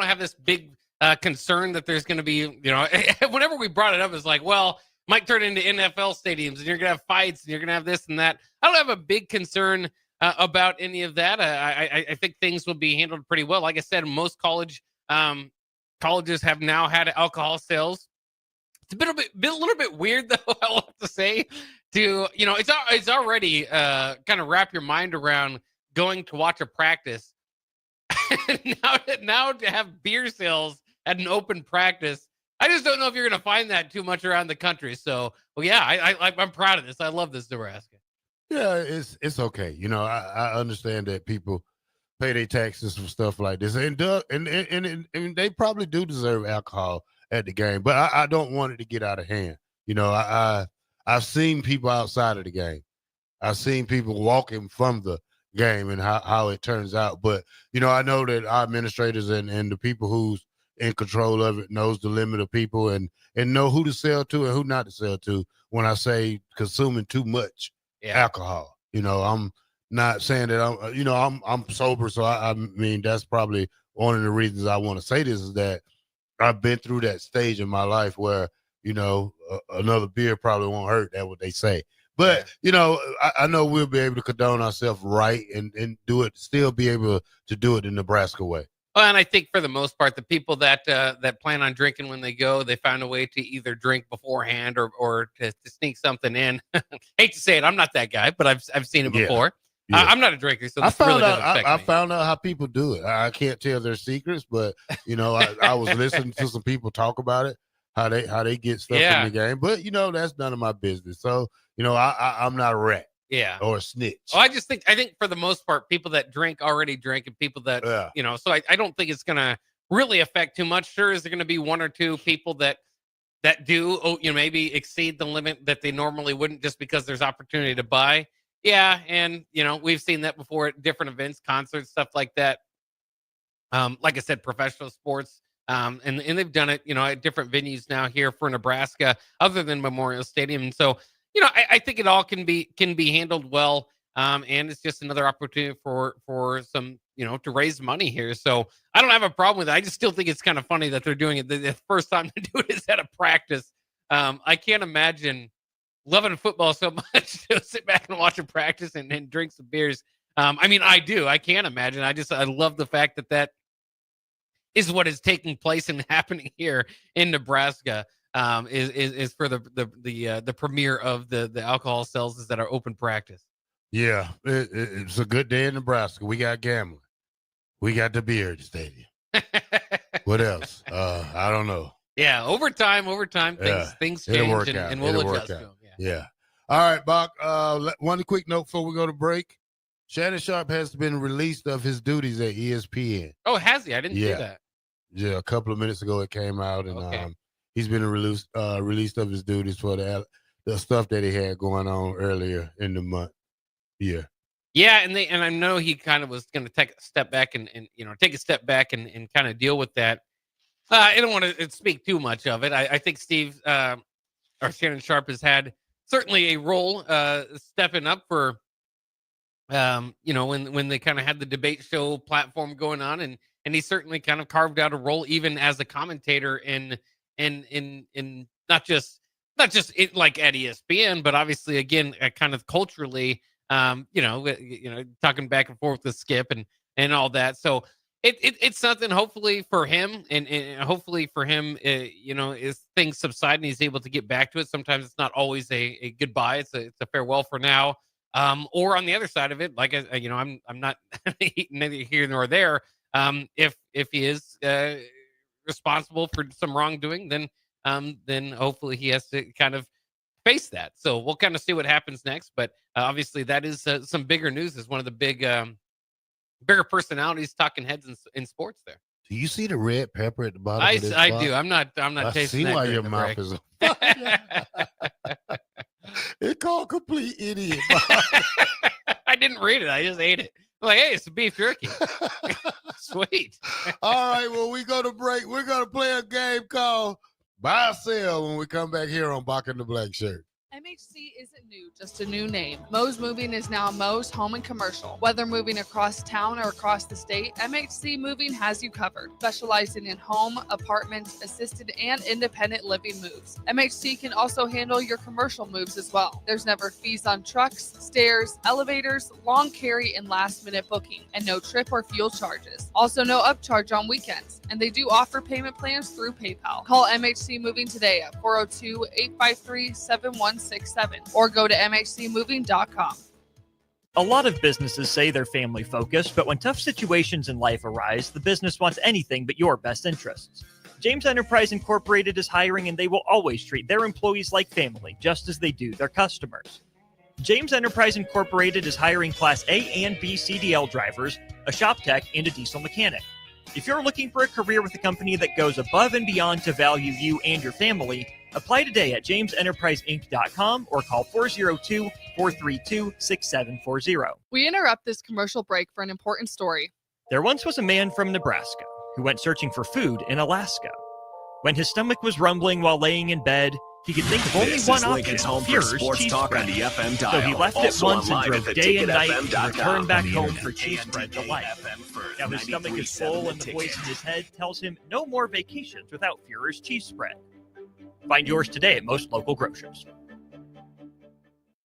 have this big concern that there's going to be, whenever we brought it up, it's like, well, might turn into NFL stadiums and you're going to have fights and you're going to have this and that. I don't have a big concern about any of that. I think things will be handled pretty well. Like I said, most colleges have now had alcohol sales. It's a little bit weird, though, I'll have to say. It's already kind of wrap your mind around going to watch a practice. now to have beer sales at an open practice, I just don't know if you're going to find that too much around the country. So, well, yeah, I'm proud of this. I love this, Nebraska. Yeah, it's okay. I understand that people pay their taxes for stuff like this, and they probably do deserve alcohol at the game. But I don't want it to get out of hand. I've seen people outside of the game. I've seen people walking from the game and how it turns out. But I know that our administrators and the people who's in control of it knows the limit of people and know who to sell to and who not to sell to. When I say consuming too much alcohol, I'm not saying that I'm sober. So I mean, that's probably one of the reasons I want to say this is that I've been through that stage in my life where, another beer probably won't hurt. That's what they say. But, I know we'll be able to condone ourselves right and do it, still be able to do it the Nebraska way. Well, and I think for the most part, the people that plan on drinking when they go, they found a way to either drink beforehand or to sneak something in. Hate to say it, I'm not that guy, but I've seen it before. Yeah. I'm not a drinker, so this really doesn't affect me. I found out how people do it. I can't tell their secrets, but I was listening to some people talk about it, how they get stuff in the game. But that's none of my business. So I'm not a rat. Yeah. Or a snitch. Well, I think for the most part, people that drink already drink, and people that, so I don't think it's going to really affect too much. Sure, is there going to be one or two people that do, maybe exceed the limit that they normally wouldn't just because there's opportunity to buy. Yeah. And, we've seen that before at different events, concerts, stuff like that. Like I said, professional sports. And they've done it, at different venues now here for Nebraska, other than Memorial Stadium. And so, I think it all can be handled well, and it's just another opportunity for some, to raise money here. So I don't have a problem with it. I just still think it's kind of funny that they're doing it. The first time to do it is at a practice. I can't imagine loving football so much to sit back and watch a practice and drink some beers. I mean, I do. I can't imagine. I love the fact that is what is taking place and happening here in Nebraska. Is for the premiere of the alcohol sales that are open practice. Yeah, it's a good day in Nebraska. We got gambling, we got the beer at the stadium. What else? I don't know. Yeah, overtime. Things change, and we'll adjust to them. Yeah. All right, Bock. One quick note before we go to break. Shannon Sharp has been released of his duties at ESPN. Oh, has he? I didn't see that. Yeah, a couple of minutes ago it came out, and he's been released of his duties for the stuff that he had going on earlier in the month. Yeah. Yeah, and I know he kind of was going to take a step back and kind of deal with that. I don't want to speak too much of it. I think Shannon Sharp has had certainly a role stepping up for, when they kind of had the debate show platform going on, and he certainly kind of carved out a role even as a commentator in not just like at ESPN, but obviously again kind of culturally. Talking back and forth with Skip and all that. So it's something hopefully for him and hopefully for him, as things subside and he's able to get back to it. Sometimes it's not always a goodbye. It's a farewell for now. Or on the other side of it, like, I'm not neither here nor there. If he is responsible for some wrongdoing, then hopefully he has to kind of face that. So we'll kind of see what happens next. But obviously that is some bigger news as one of the bigger personalities, talking heads in sports there. Do you see the red pepper at the bottom of this I box? do. I'm not tasting that. I see why your mouth is It's called complete idiot. I didn't read it. I just ate it. I'm like, hey, it's a beef jerky. Sweet. All right, well, we go to break. We're going to play a game called Buy or Sell when we come back here on Bock The Blackshirt. MHC isn't new, just a new name. Mo's Moving is now Mo's Home and Commercial. Whether moving across town or across the state, MHC Moving has you covered. Specializing in home, apartments, assisted, and independent living moves. MHC can also handle your commercial moves as well. There's never fees on trucks, stairs, elevators, long carry, and last-minute booking, and no trip or fuel charges. Also no upcharge on weekends, and they do offer payment plans through PayPal. Call MHC Moving today at 402-853-7167 or go to mhcmoving.com. A lot of businesses say they're family focused, but when tough situations in life arise, the business wants anything but your best interests. James Enterprise Incorporated is hiring, and they will always treat their employees like family, just as they do their customers. James Enterprise Incorporated is hiring Class A and B CDL drivers, a shop tech, and a diesel mechanic. If you're looking for a career with a company that goes above and beyond to value you and your family, apply today at jamesenterpriseinc.com or call 402-432-6740. We interrupt this commercial break for an important story. There once was a man from Nebraska who went searching for food in Alaska. When his stomach was rumbling while laying in bed, he could think of only one option, Fuhrer's cheese spread. So he left it once and drove day and night to return back home for cheese spread delight. Now his stomach is full and the voice in his head tells him no more vacations without Fuhrer's cheese spread. Find yours today at most local grocers.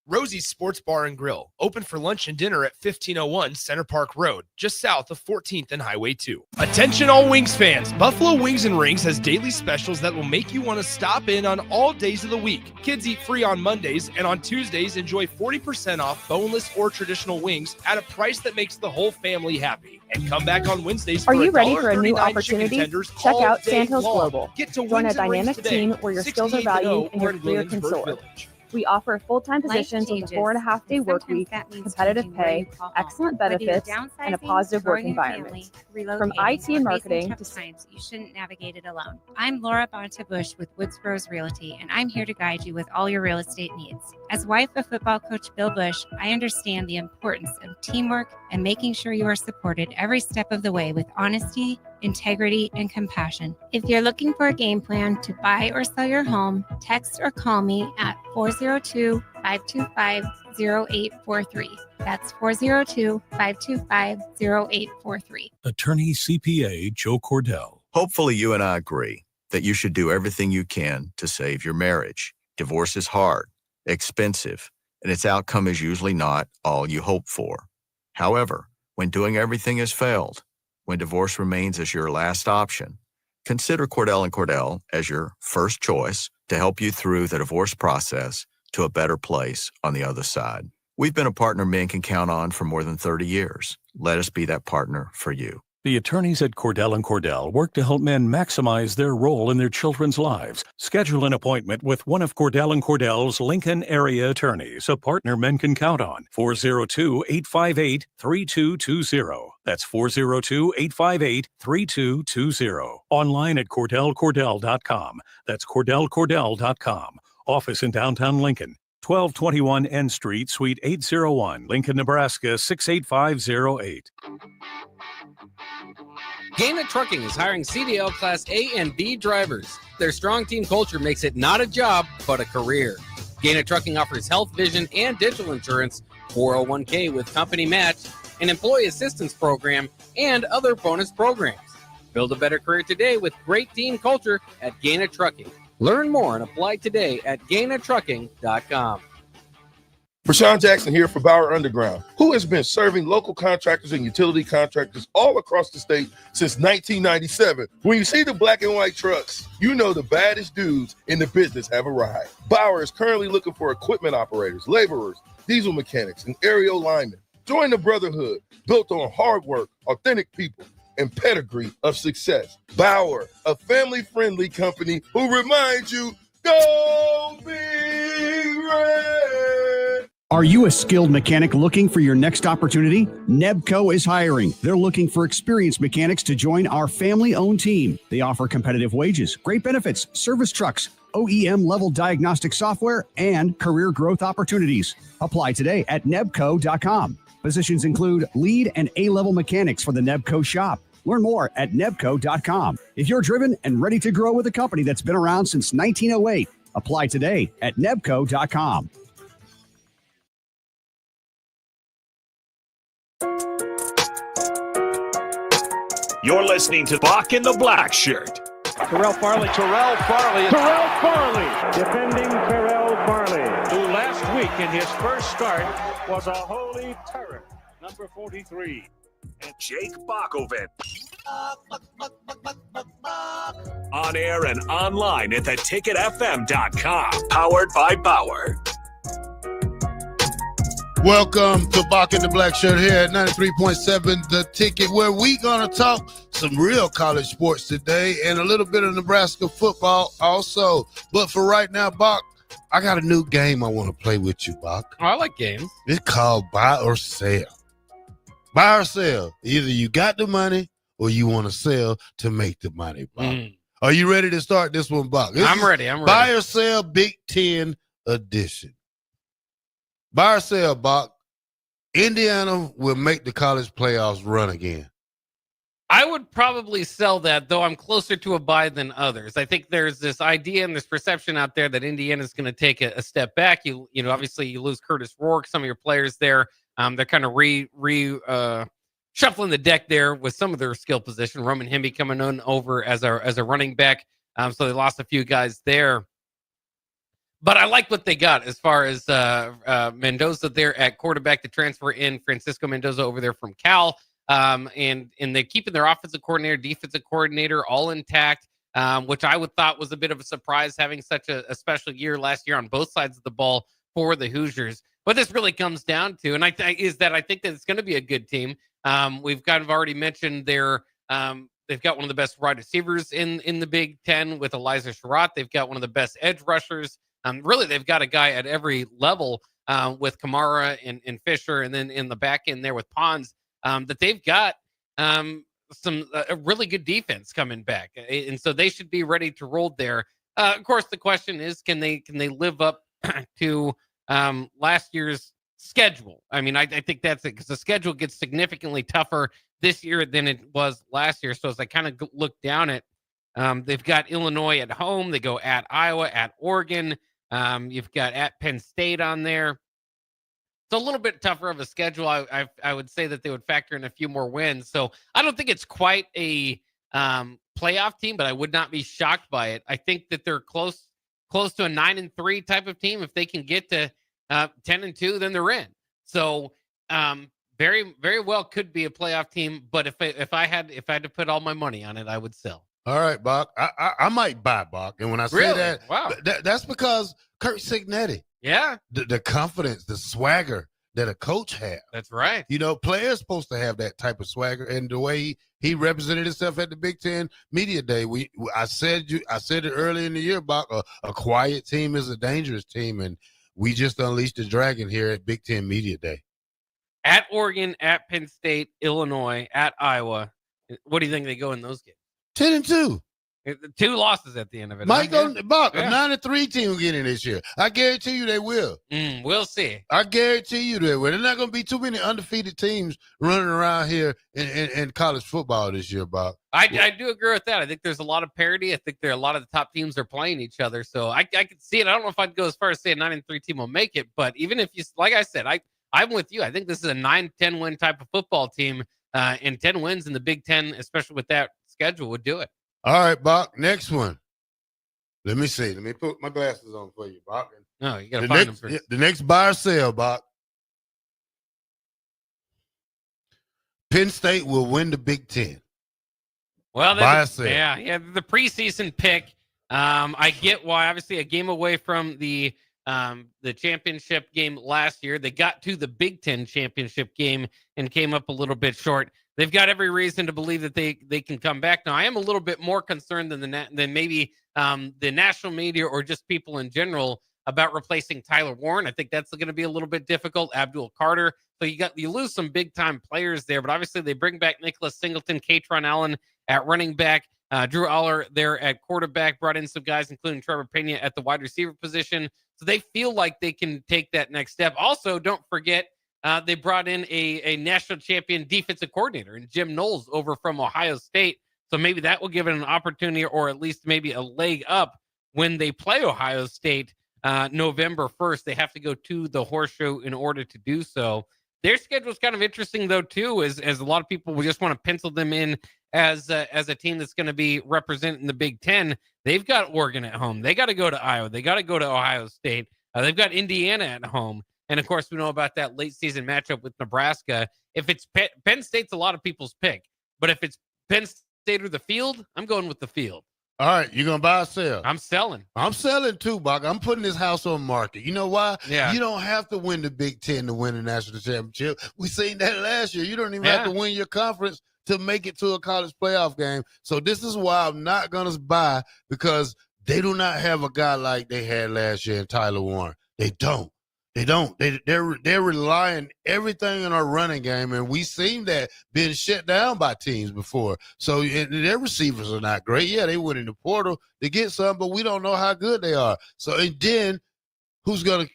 Rosie's Sports Bar and Grill, open for lunch and dinner at 1501 Center Park Road, just south of 14th and Highway 2. Attention all Wings fans, Buffalo Wings and Rings has daily specials that will make you want to stop in on all days of the week. Kids eat free on Mondays, and on Tuesdays enjoy 40% off boneless or traditional wings at a price that makes the whole family happy. And come back on Wednesdays. Are you ready for a new $1.39 opportunity? chicken tenders Check all out day Sandhills long. Global. Get to Join a Wings and Rings dynamic today. team where your skills are 68 valued and your in career can Williamsburg soar. Village. We offer full-time Life positions with a changes, 4.5-day and work sometimes week, that means competitive changing where you pay, call home. excellent Whether you're benefits, and a downsizing, positive work growing your environment. family, From relocating, IT and or facing marketing tough to times, you shouldn't navigate it alone. I'm Laura Bonta-Bush with Woods Bros Realty, and I'm here to guide you with all your real estate needs. As wife of football coach Bill Bush, I understand the importance of teamwork and making sure you are supported every step of the way with honesty, integrity, and compassion. If you're looking for a game plan to buy or sell your home, text or call me at 402-525-0843. That's 402-525-0843. Attorney CPA Joe Cordell. Hopefully you and I agree that you should do everything you can to save your marriage. Divorce is hard, expensive, and its outcome is usually not all you hope for. However, when doing everything has failed, when divorce remains as your last option, consider Cordell & Cordell as your first choice to help you through the divorce process to a better place on the other side. We've been a partner men can count on for more than 30 years. Let us be that partner for you. The attorneys at Cordell & Cordell work to help men maximize their role in their children's lives. Schedule an appointment with one of Cordell & Cordell's Lincoln area attorneys, a partner men can count on. 402-858-3220. That's 402-858-3220. Online at CordellCordell.com. That's CordellCordell.com. Office in downtown Lincoln. 1221 N Street, Suite 801, Lincoln, Nebraska 68508. Gaina Trucking is hiring CDL Class A and B drivers. Their strong team culture makes it not a job, but a career. Gaina Trucking offers health, vision, and dental insurance, 401k with company match, an employee assistance program, and other bonus programs. Build a better career today with great team culture at Gaina Trucking. Learn more and apply today at GainaTrucking.com. Rashawn Jackson here for Bauer Underground, who has been serving local contractors and utility contractors all across the state since 1997. When you see the black and white trucks, you know the baddest dudes in the business have arrived. Bauer is currently looking for equipment operators, laborers, diesel mechanics, and aerial linemen. Join the brotherhood built on hard work, authentic people, and pedigree of success. Bauer, a family-friendly company who reminds you, go Big Red! Are you a skilled mechanic looking for your next opportunity? Nebco is hiring. They're looking for experienced mechanics to join our family-owned team. They offer competitive wages, great benefits, service trucks, OEM-level diagnostic software, and career growth opportunities. Apply today at nebco.com. Positions include lead and A-level mechanics for the Nebco shop. Learn more at nebco.com. If you're driven and ready to grow with a company that's been around since 1908, apply today at nebco.com. You're listening to Bock the Blackshirt. Terrell Farley. Defending Terrell Farley, who last week in his first start was a holy terror. Number 43. And Jake Bockoven. On air and online at theticketfm.com. Powered by Bauer. Welcome to Bock the Blackshirt here at 93.7 The Ticket, where we going to talk some real college sports today and a little bit of Nebraska football also. But for right now, Bock, I got a new game I want to play with you, Bock. Oh, I like games. It's called Buy or Sell. Buy or sell. Either you got the money or you want to sell to make the money, Bock. Are you ready to start this one, Bock? I'm ready. Buy or Sell Big Ten edition. Buy or sell, Bock. Indiana will make the college playoffs run again. I would probably sell that, though I'm closer to a buy than others. I think there's this idea and this perception out there that Indiana is going to take a step back. You know, obviously you lose Curtis Rourke, some of your players there. They're kind of shuffling the deck there with some of their skill position. Roman Hemby coming on over as a running back. So they lost a few guys there. But I like what they got as far as Mendoza there at quarterback to transfer in Francisco Mendoza over there from Cal. And they're keeping their offensive coordinator, defensive coordinator all intact, which I would thought was a bit of a surprise having such a special year last year on both sides of the ball for the Hoosiers. What this really comes down to, and I think that it's going to be a good team. We've kind of already mentioned they've got one of the best wide receivers in the Big Ten with Elijah Sherratt. They've got one of the best edge rushers. Really, they've got a guy at every level with Kamara and Fisher, and then in the back end there with Pons, that they've got some a really good defense coming back, and so they should be ready to roll there. Of course, the question is, can they live up to last year's schedule? I mean, I think that's it, because the schedule gets significantly tougher this year than it was last year. So as I kind of look down at, they've got Illinois at home, they go at Iowa, at Oregon. You've got at Penn State on there. It's a little bit tougher of a schedule. I would say that they would factor in a few more wins. So I don't think it's quite a playoff team, but I would not be shocked by it. I think that they're close to a 9-3 type of team. If they can get to 10-2, then they're in. So very, very well could be a playoff team. But if I had to put all my money on it, I would sell. All right, Bock. I might buy Bock. And when I say Really? that, Wow. that's because Kurt Signetti. Yeah. The confidence, the swagger. that a coach has. That's right. You know, players supposed to have that type of swagger, and the way he represented himself at the Big Ten Media Day. I said it early in the year about a quiet team is a dangerous team, and we just unleashed the dragon here at Big Ten Media Day. At Oregon, at Penn State, Illinois, at Iowa. What do you think they go in those games? 10-2. 2 losses at the end of it. Mike, Buck, a 9-3 team will get in this year. I guarantee you they will. We'll see. I guarantee you they will. There's not going to be too many undefeated teams running around here in college football this year, Buck. I do agree with that. I think there's a lot of parity. I think a lot of the top teams are playing each other. So I can see it. I don't know if I'd go as far as say a 9-3 team will make it, but even if you, like I said, I'm with you. I think this is a 9-10 win type of football team, and 10 wins in the Big Ten, especially with that schedule, would do it. All right, Bach, next one. Let me see. Let me put my glasses on for you, Bach. No, you got to find them first. The next buy or sell, Bach. Penn State will win the Big Ten. Well, buy or sell. Yeah, the preseason pick. I get why. Obviously, a game away from the championship game last year. They got to the Big Ten championship game and came up a little bit short. They've got every reason to believe that they can come back. Now, I am a little bit more concerned than maybe the national media or just people in general about replacing Tyler Warren. I think that's going to be a little bit difficult. Abdul Carter. So you lose some big time players there, but obviously they bring back Nicholas Singleton, Katron Allen at running back, Drew Aller there at quarterback, brought in some guys, including Trevor Pena at the wide receiver position. So they feel like they can take that next step. Also, don't forget, they brought in a national champion defensive coordinator and Jim Knowles over from Ohio State. So maybe that will give it an opportunity or at least maybe a leg up when they play Ohio State November 1st. They have to go to the Horseshoe in order to do so. Their schedule is kind of interesting, though, too, as a lot of people will just want to pencil them in as a team that's going to be representing the Big Ten. They've got Oregon at home. They got to go to Iowa. They got to go to Ohio State. They've got Indiana at home. And, of course, we know about that late season matchup with Nebraska. If it's Penn State's a lot of people's pick. But if it's Penn State or the field, I'm going with the field. All right, you going to buy or sell? I'm selling. I'm selling too, Bach. I'm putting this house on market. You know why? Yeah. You don't have to win the Big Ten to win the national championship. We seen that last year. You don't even have to win your conference to make it to a college playoff game. So this is why I'm not going to buy, because they do not have a guy like they had last year in Tyler Warren. They don't. They're relying everything on our running game, and we seen that being shut down by teams before. So their receivers are not great. Yeah, they went in the portal to get some, but we don't know how good they are. So and then who's gonna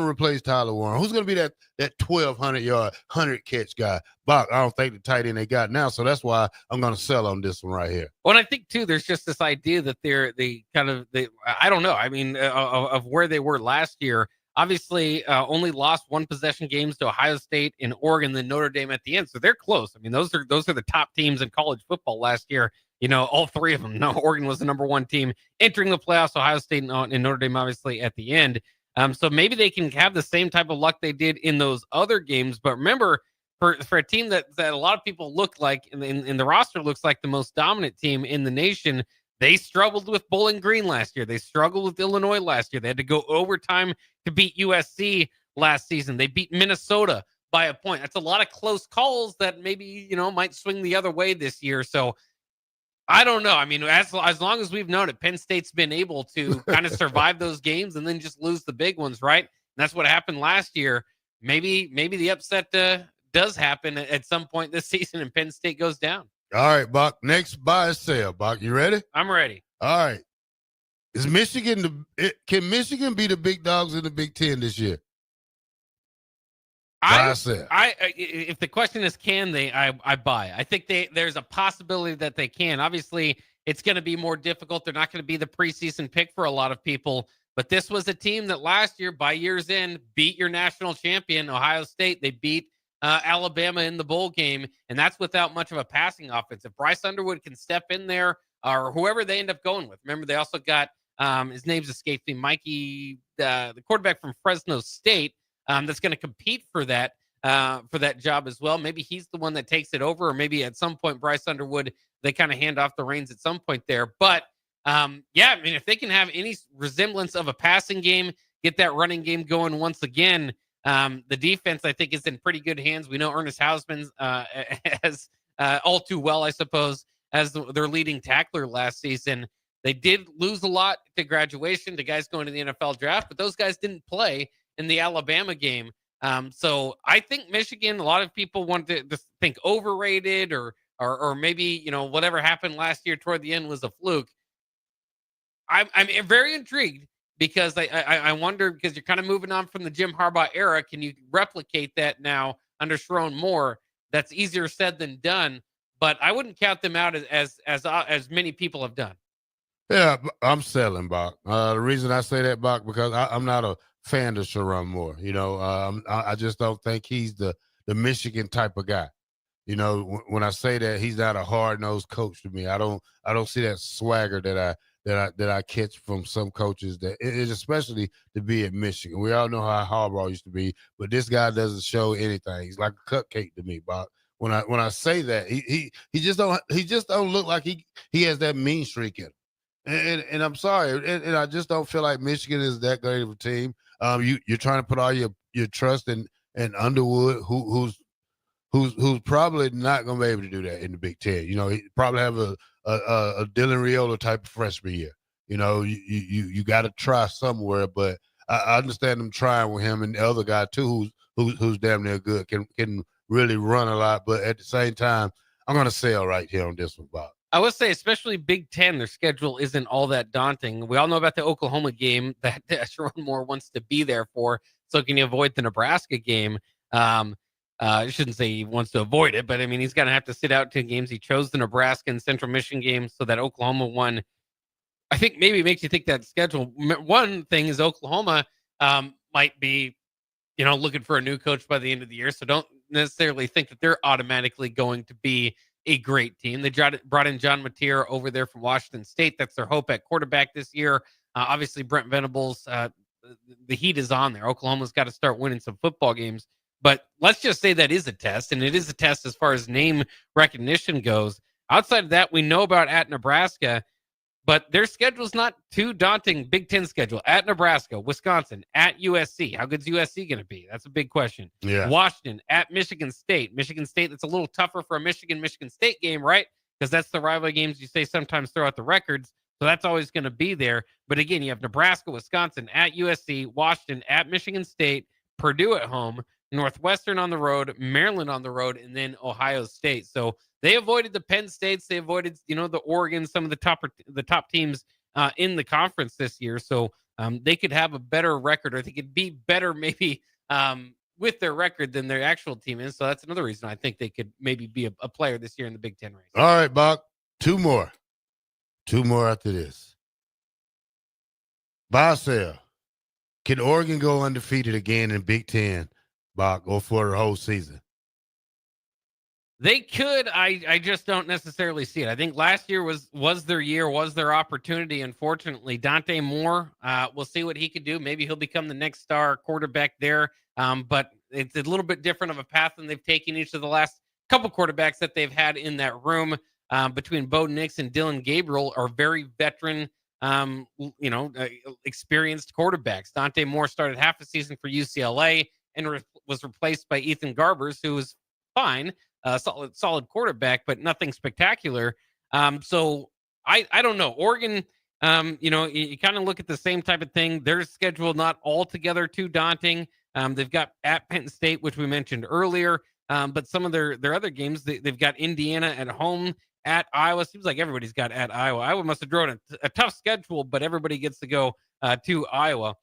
replace Tyler Warren? Who's gonna be that 1,200 yard, 100 catch guy? Bach, I don't think the tight end they got now. So that's why I'm gonna sell on this one right here. Well, and I think too, there's just this idea that I don't know. I mean, of where they were last year. Obviously, only lost one possession games to Ohio State and Oregon, then Notre Dame at the end. So they're close. I mean, those are the top teams in college football last year. You know, all three of them. No, Oregon was the number one team entering the playoffs. Ohio State and Notre Dame, obviously, at the end. So maybe they can have the same type of luck they did in those other games. But remember, for a team that a lot of people look like in the roster looks like the most dominant team in the nation. They struggled with Bowling Green last year. They struggled with Illinois last year. They had to go overtime to beat USC last season. They beat Minnesota by a point. That's a lot of close calls that maybe, might swing the other way this year. So I don't know. I mean, as long as we've known it, Penn State's been able to kind of survive those games and then just lose the big ones, right? And that's what happened last year. Maybe the upset does happen at some point this season and Penn State goes down. All right, Bach. Next buy or sell, Bach. You ready? I'm ready. All right. Can Michigan be the big dogs in the Big Ten this year? If the question is can they, I buy. I think there's a possibility that they can. Obviously, it's going to be more difficult. They're not going to be the preseason pick for a lot of people. But this was a team that last year, by year's end, beat your national champion, Ohio State. They beat Alabama in the bowl game, and that's without much of a passing offense. If Bryce Underwood can step in there, or whoever they end up going with. Remember, they also got his name's escaped me, Mikey, the quarterback from Fresno State, that's going to compete for that job as well. Maybe he's the one that takes it over, or maybe at some point Bryce Underwood, they kind of hand off the reins at some point there. But I mean, if they can have any resemblance of a passing game, get that running game going once again, The defense, I think, is in pretty good hands. We know Ernest Hausman as all too well, I suppose, as their leading tackler last season. They did lose a lot to graduation, to guys going to the NFL draft, but those guys didn't play in the Alabama game. So I think Michigan, a lot of people want to think overrated or maybe, whatever happened last year toward the end was a fluke. I'm very intrigued because I wonder, because you're kind of moving on from the Jim Harbaugh era. Can you replicate that now under Sharon Moore? That's easier said than done, but I wouldn't count them out as many people have done. Yeah, I'm selling, Bach. The reason I say that, Bach, because I'm not a fan of Sharon Moore. I just don't think he's the Michigan type of guy. When I say that, he's not a hard-nosed coach to me. I don't see that swagger that I catch from some coaches, that is especially to be at Michigan. We all know how Harbaugh used to be, but this guy doesn't show anything. He's like a cupcake to me, Bach. When I say that, he just don't look like he has that mean streak in him. And I'm sorry, and I just don't feel like Michigan is that great of a team. You're trying to put all your trust in Underwood, who's probably not going to be able to do that in the Big Ten. He probably have a Dylan Raiola type of freshman year. You got to try somewhere, but I understand them trying with him and the other guy too, who's damn near good, can really run a lot. But at the same time, I'm going to sell right here on this one, Bob. I would say, especially Big Ten, their schedule isn't all that daunting. We all know about the Oklahoma game that Sharon Moore wants to be there for. So can you avoid the Nebraska game? I shouldn't say he wants to avoid it, but I mean, he's going to have to sit out 2 games. He chose the Nebraska and Central Michigan game, so that Oklahoma one, I think, maybe makes you think that schedule. One thing is Oklahoma might be, looking for a new coach by the end of the year. So don't necessarily think that they're automatically going to be a great team. They brought in John Mateer over there from Washington State. That's their hope at quarterback this year. Obviously, Brent Venables, the heat is on there. Oklahoma's got to start winning some football games. But let's just say that is a test, and it is a test as far as name recognition goes. Outside of that, we know about at Nebraska, but their schedule's not too daunting. Big Ten schedule: at Nebraska, Wisconsin, at USC. How good's USC going to be? That's a big question. Yeah. Washington, at Michigan State. Michigan State, that's a little tougher for a Michigan State game, right? Because that's the rivalry games you say sometimes throw out the records. So that's always going to be there. But again, you have Nebraska, Wisconsin, at USC, Washington, at Michigan State, Purdue at home, Northwestern on the road, Maryland on the road, and then Ohio State. So they avoided the Penn States. They avoided, the Oregon, some of the top teams in the conference this year. So they could have a better record, or they could be better maybe with their record than their actual team is. So that's another reason I think they could maybe be a player this year in the Big Ten race. All right, Bach. 2 more. 2 more after this. Buy or sell. Can Oregon go undefeated again in Big Ten, Bach, or for the whole season? They could. I just don't necessarily see it. I think last year was their year, was their opportunity. Unfortunately, Dante Moore, we'll see what he could do. Maybe he'll become the next star quarterback there. But it's a little bit different of a path than they've taken each of the last couple quarterbacks that they've had in that room. Between Bo Nix and Dylan Gabriel are very veteran, experienced quarterbacks. Dante Moore started half a season for UCLA and was replaced by Ethan Garbers, who was fine. Solid quarterback, but nothing spectacular. So I don't know. Oregon, you kind of look at the same type of thing. Their schedule not altogether too daunting. They've got at Penn State, which we mentioned earlier, but some of their other games, they've got Indiana at home, at Iowa. Seems like everybody's got at Iowa. Iowa must have drawn a tough schedule, but everybody gets to go to Iowa.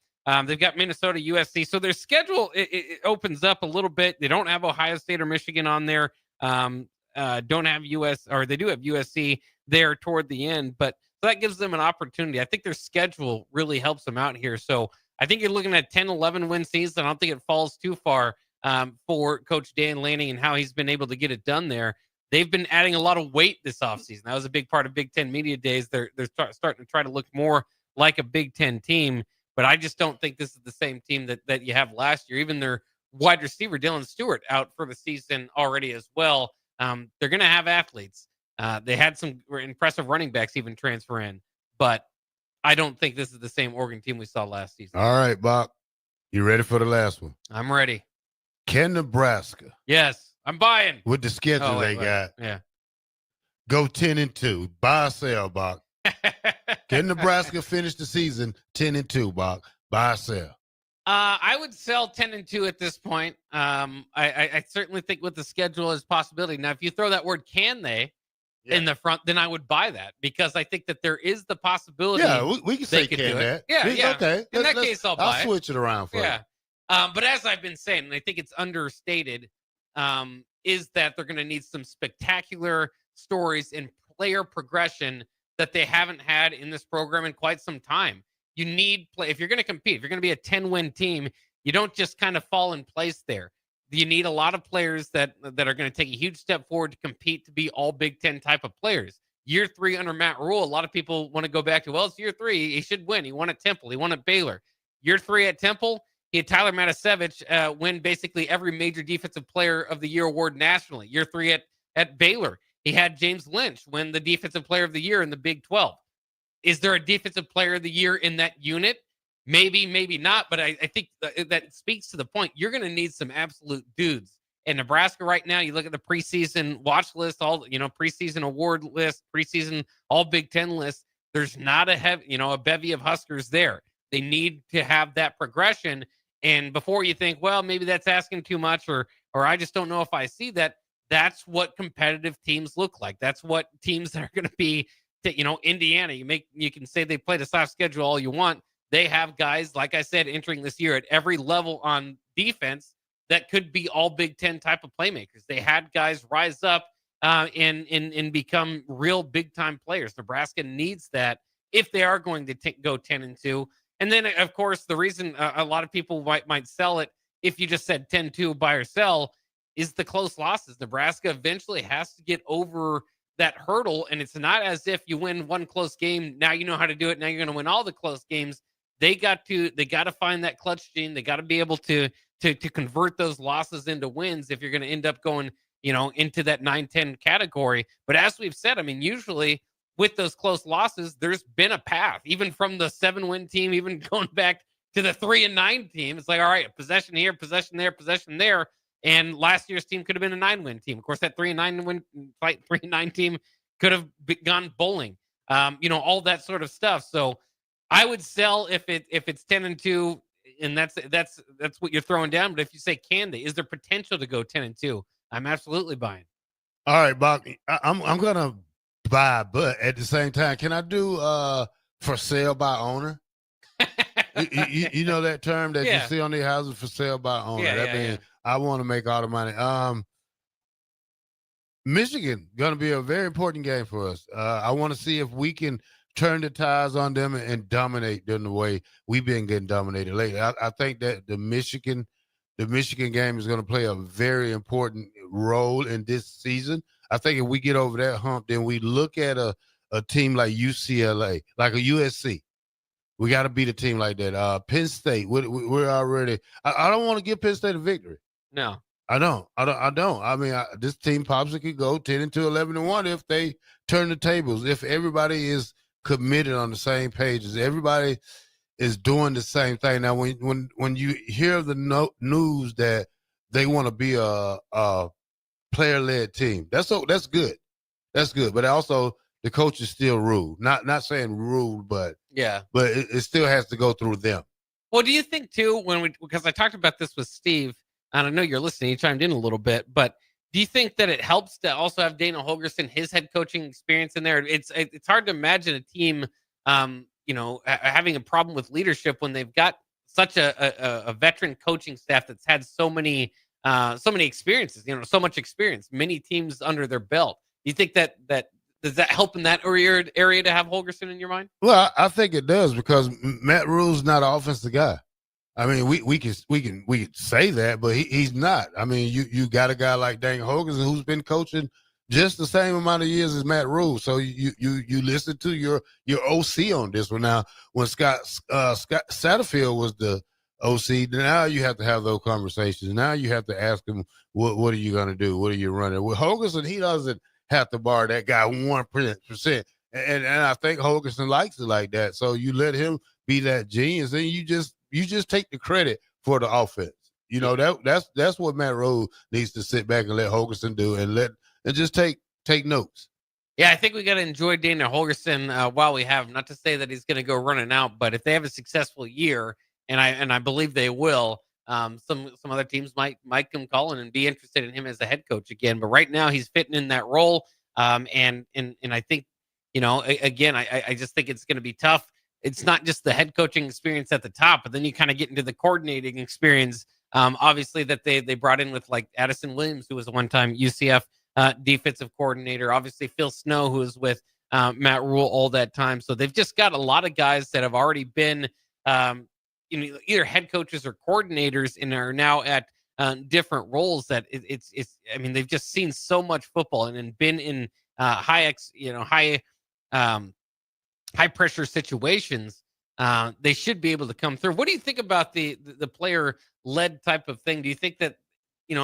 They've got Minnesota, USC. So their schedule, it opens up a little bit. They don't have Ohio State or Michigan on there. Don't have they do have USC there toward the end, but so that gives them an opportunity. I think their schedule really helps them out here. So I think you're looking at 10-11 win season. I don't think it falls too far for Coach Dan Lanning and how he's been able to get it done there. They've been adding a lot of weight this offseason. That was a big part of Big Ten Media Days. They're starting to try to look more like a Big Ten team, but I just don't think this is the same team that you have last year. Even their wide receiver, Dylan Stewart, out for the season already as well. They're going to have athletes. They had some impressive running backs even transfer in, but I don't think this is the same Oregon team we saw last season. All right, Bob. You ready for the last one? I'm ready. Can Nebraska, Yes, I'm buying. with the schedule Oh, wait, they got, Yeah. go 10-2? Buy or sell, Bach? Can Nebraska finish the season 10-2, Bach? Buy or sell? I would sell 10-2 at this point. I certainly think with the schedule is possibility. Now, if you throw that word "can they" in the front, then I would buy that because I think that there is the possibility. Yeah, we can they say could can do it. that. Yeah. Okay. In that case, I'll buy it. switch it around for you. Yeah. But as I've been saying, and I think it's understated, is that they're going to need some spectacular stories and player progression that they haven't had in this program in quite some time. You need play if you're going to compete. If you're going to be a 10-win team, you don't just kind of fall in place there. You need a lot of players that are going to take a huge step forward to compete to be all Big Ten type of players. Year 3 under Matt Rule, a lot of people want to go back to, well, it's year 3. He should win. He won at Temple. He won at Baylor. Year 3 at Temple, he had Tyler Matasevich win basically every major defensive player of the year award nationally. Year 3 at Baylor, he had James Lynch win the defensive player of the year in the Big 12. Is there a defensive player of the year in that unit? Maybe, maybe not. But I think that speaks to the point. You're going to need some absolute dudes. In Nebraska right now, you look at the preseason watch list, preseason award list, preseason all Big Ten list. There's not a bevy of Huskers there. They need to have that progression. And before you think, well, maybe that's asking too much, or I just don't know if I see that. That's what competitive teams look like. That's what teams that are going to be. Indiana, you can say they played a soft schedule all you want. They have guys, like I said, entering this year at every level on defense that could be all Big Ten type of playmakers. They had guys rise up and become real big time players. Nebraska needs that if they are going to go 10-2. And then, of course, the reason a lot of people might sell it if you just said 10-2 buy or sell is the close losses. Nebraska eventually has to get over that hurdle, and it's not as if you win one close game, now you know how to do it, now you're going to win all the close games. They got to find that clutch gene. They got to be able to convert those losses into wins if you're going to end up going into that 9-10 category. But as we've said, I mean, usually with those close losses, there's been a path, even from the 7-win team, even going back to the 3-9 team. It's like, all right, possession here, possession there, possession there. And last year's team could have been a 9-win team. Of course, that 3-9 team could have gone bowling. All that sort of stuff. So I would sell if it's 10-2, and that's what you're throwing down. But if you say can they, is there potential to go 10-2? I'm absolutely buying. All right, Bob. I'm gonna buy, but at the same time, can I do for sale by owner? you know that term that you see on the houses, for sale by owner. That means I want to make all the money. Michigan gonna be a very important game for us. I want to see if we can turn the tires on them and dominate them the way we've been getting dominated lately. I think that the Michigan game is going to play a very important role in this season. I think if we get over that hump, then we look at a team like UCLA, like a USC. We got to beat a team like that. Penn State, we're already. I don't want to give Penn State a victory. No, I don't. I mean, this team possibly could go 10-2, 11-1 if they turn the tables. If everybody is committed on the same pages, everybody is doing the same thing. Now, when you hear the news that they want to be a player-led team, that's good. That's good. But also, the coach is still ruled. Not saying ruled, but it still has to go through them. Well, do you think too, because I talked about this with Steve, and I know you're listening, you chimed in a little bit, but do you think that it helps to also have Dana Holgorsen, his head coaching experience in there? It's hard to imagine a team, having a problem with leadership when they've got such a veteran coaching staff that's had so many experiences, so much experience, many teams under their belt. Do you think that does that help in that area to have Holgorsen in your mind? Well, I think it does, because Matt Rule's not an offensive guy. I mean, we can say that, but he's not. I mean, you got a guy like Dana Holgorsen who's been coaching just the same amount of years as Matt Rule. So you listen to your OC on this one. Now, when Scott Satterfield was the OC, now you have to have those conversations. Now you have to ask him, what are you going to do? What are you running? With Holgorsen, he doesn't have to bar that guy 1%. And I think Holgorsen likes it like that. So you let him be that genius, and you just take the credit for the offense. You know, that's what Matt Rule needs to sit back and let Holgorsen do and just take notes. Yeah, I think we got to enjoy Daniel Holgorsen while we have him. Not to say that he's going to go running out, but if they have a successful year, and I believe they will, some other teams might come calling and be interested in him as a head coach again. But right now he's fitting in that role, and I think, you know, again, I just think it's going to be tough. It's not just the head coaching experience at the top, but then you kind of get into the coordinating experience. Obviously, that they brought in with like Addison Williams, who was a one-time UCF defensive coordinator. Obviously, Phil Snow, who was with Matt Rule all that time. So they've just got a lot of guys that have already been, either head coaches or coordinators, and are now at different roles. That it's. I mean, they've just seen so much football and been in high pressure situations. They should be able to come through. What do you think about the player led type of thing? Do you think that,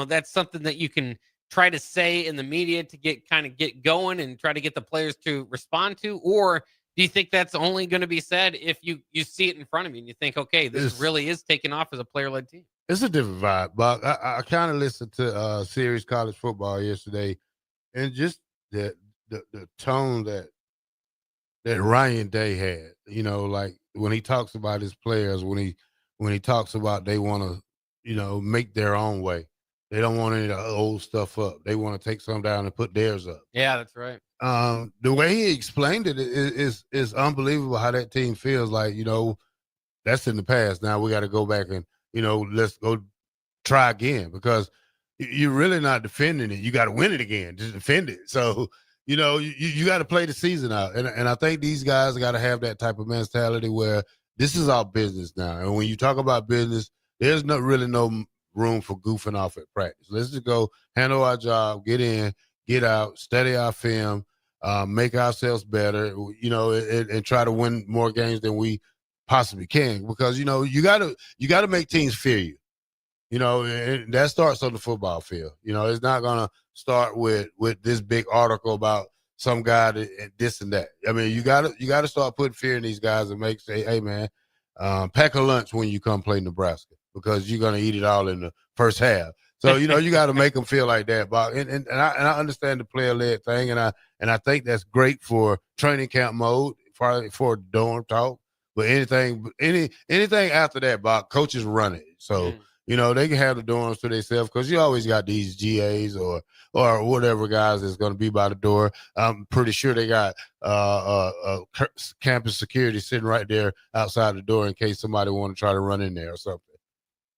that's something that you can try to say in the media to get going and try to get the players to respond to? Or do you think that's only going to be said if you see it in front of you and you think, okay, this really is taking off as a player led team? It's a different vibe, Buck. I kind of listened to Series College Football yesterday, and just the tone that Ryan Day had, like when he talks about his players, when he talks about they want to, make their own way. They don't want any of the old stuff up. They want to take some down and put theirs up. Yeah, that's right. The way he explained it is unbelievable how that team feels like, that's in the past. Now we got to go back and, let's go try again, because you're really not defending it. You got to win it again to defend it. So, you got to play the season out. And I think these guys got to have that type of mentality where this is our business now. And when you talk about business, there's no room for goofing off at practice. Let's just go handle our job, get in, get out, study our film, make ourselves better, and try to win more games than we possibly can. Because, you gotta make teams fear you. And that starts on the football field. It's not gonna start with this big article about some guy that this and that. I mean, you gotta start putting fear in these guys and say, hey man, pack a lunch when you come play Nebraska, because you're gonna eat it all in the first half. So you got to make them feel like that, Bob. And I understand the player led thing, and I think that's great for training camp mode, for dorm talk. But anything after that, Bob, coaches run it. So they can have the dorms to themselves, because you always got these GAs or whatever guys that's going to be by the door. I'm pretty sure they got campus security sitting right there outside the door in case somebody want to try to run in there or something.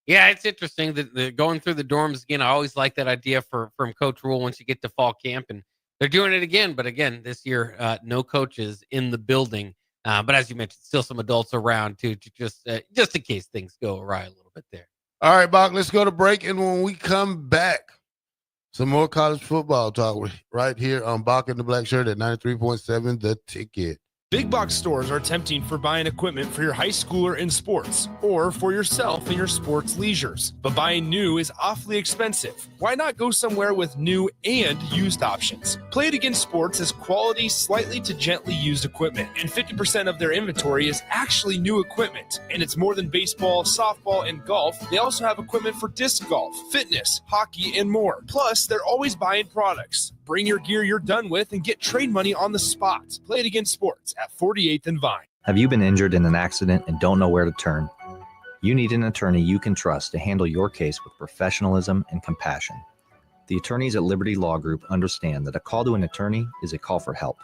Yeah, it's interesting that going through the dorms again. I always like that idea from Coach Rule once you get to fall camp, and they're doing it again. But again, this year, no coaches in the building. But as you mentioned, still some adults around too, to just in case things go awry a little bit there. All right, Bach, let's go to break, and when we come back, some more college football talk right here on Bock the Blackshirt at 93.7 The Ticket. Big box stores are tempting for buying equipment for your high schooler in sports, or for yourself in your sports leisures. But buying new is awfully expensive. Why not go somewhere with new and used options? Play It Again Sports has quality, slightly to gently used equipment, and 50% of their inventory is actually new equipment. And it's more than baseball, softball, and golf. They also have equipment for disc golf, fitness, hockey, and more. Plus, they're always buying products. Bring your gear you're done with and get trade money on the spot. Play It Again Sports at 48th and Vine. Have you been injured in an accident and don't know where to turn? You need an attorney you can trust to handle your case with professionalism and compassion. The attorneys at Liberty Law Group understand that a call to an attorney is a call for help.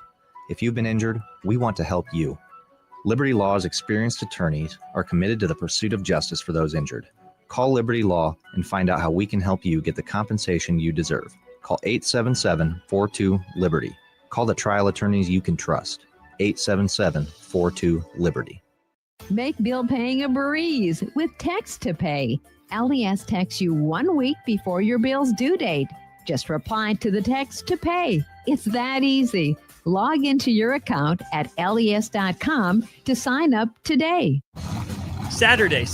If you've been injured, we want to help you. Liberty Law's experienced attorneys are committed to the pursuit of justice for those injured. Call Liberty Law and find out how we can help you get the compensation you deserve. Call 877-42-LIBERTY. Call the trial attorneys you can trust. 877-42-LIBERTY. Make bill paying a breeze with Text to Pay. LES texts you 1 week before your bill's due date. Just reply to the Text to Pay. It's that easy. Log into your account at les.com to sign up today. Saturday.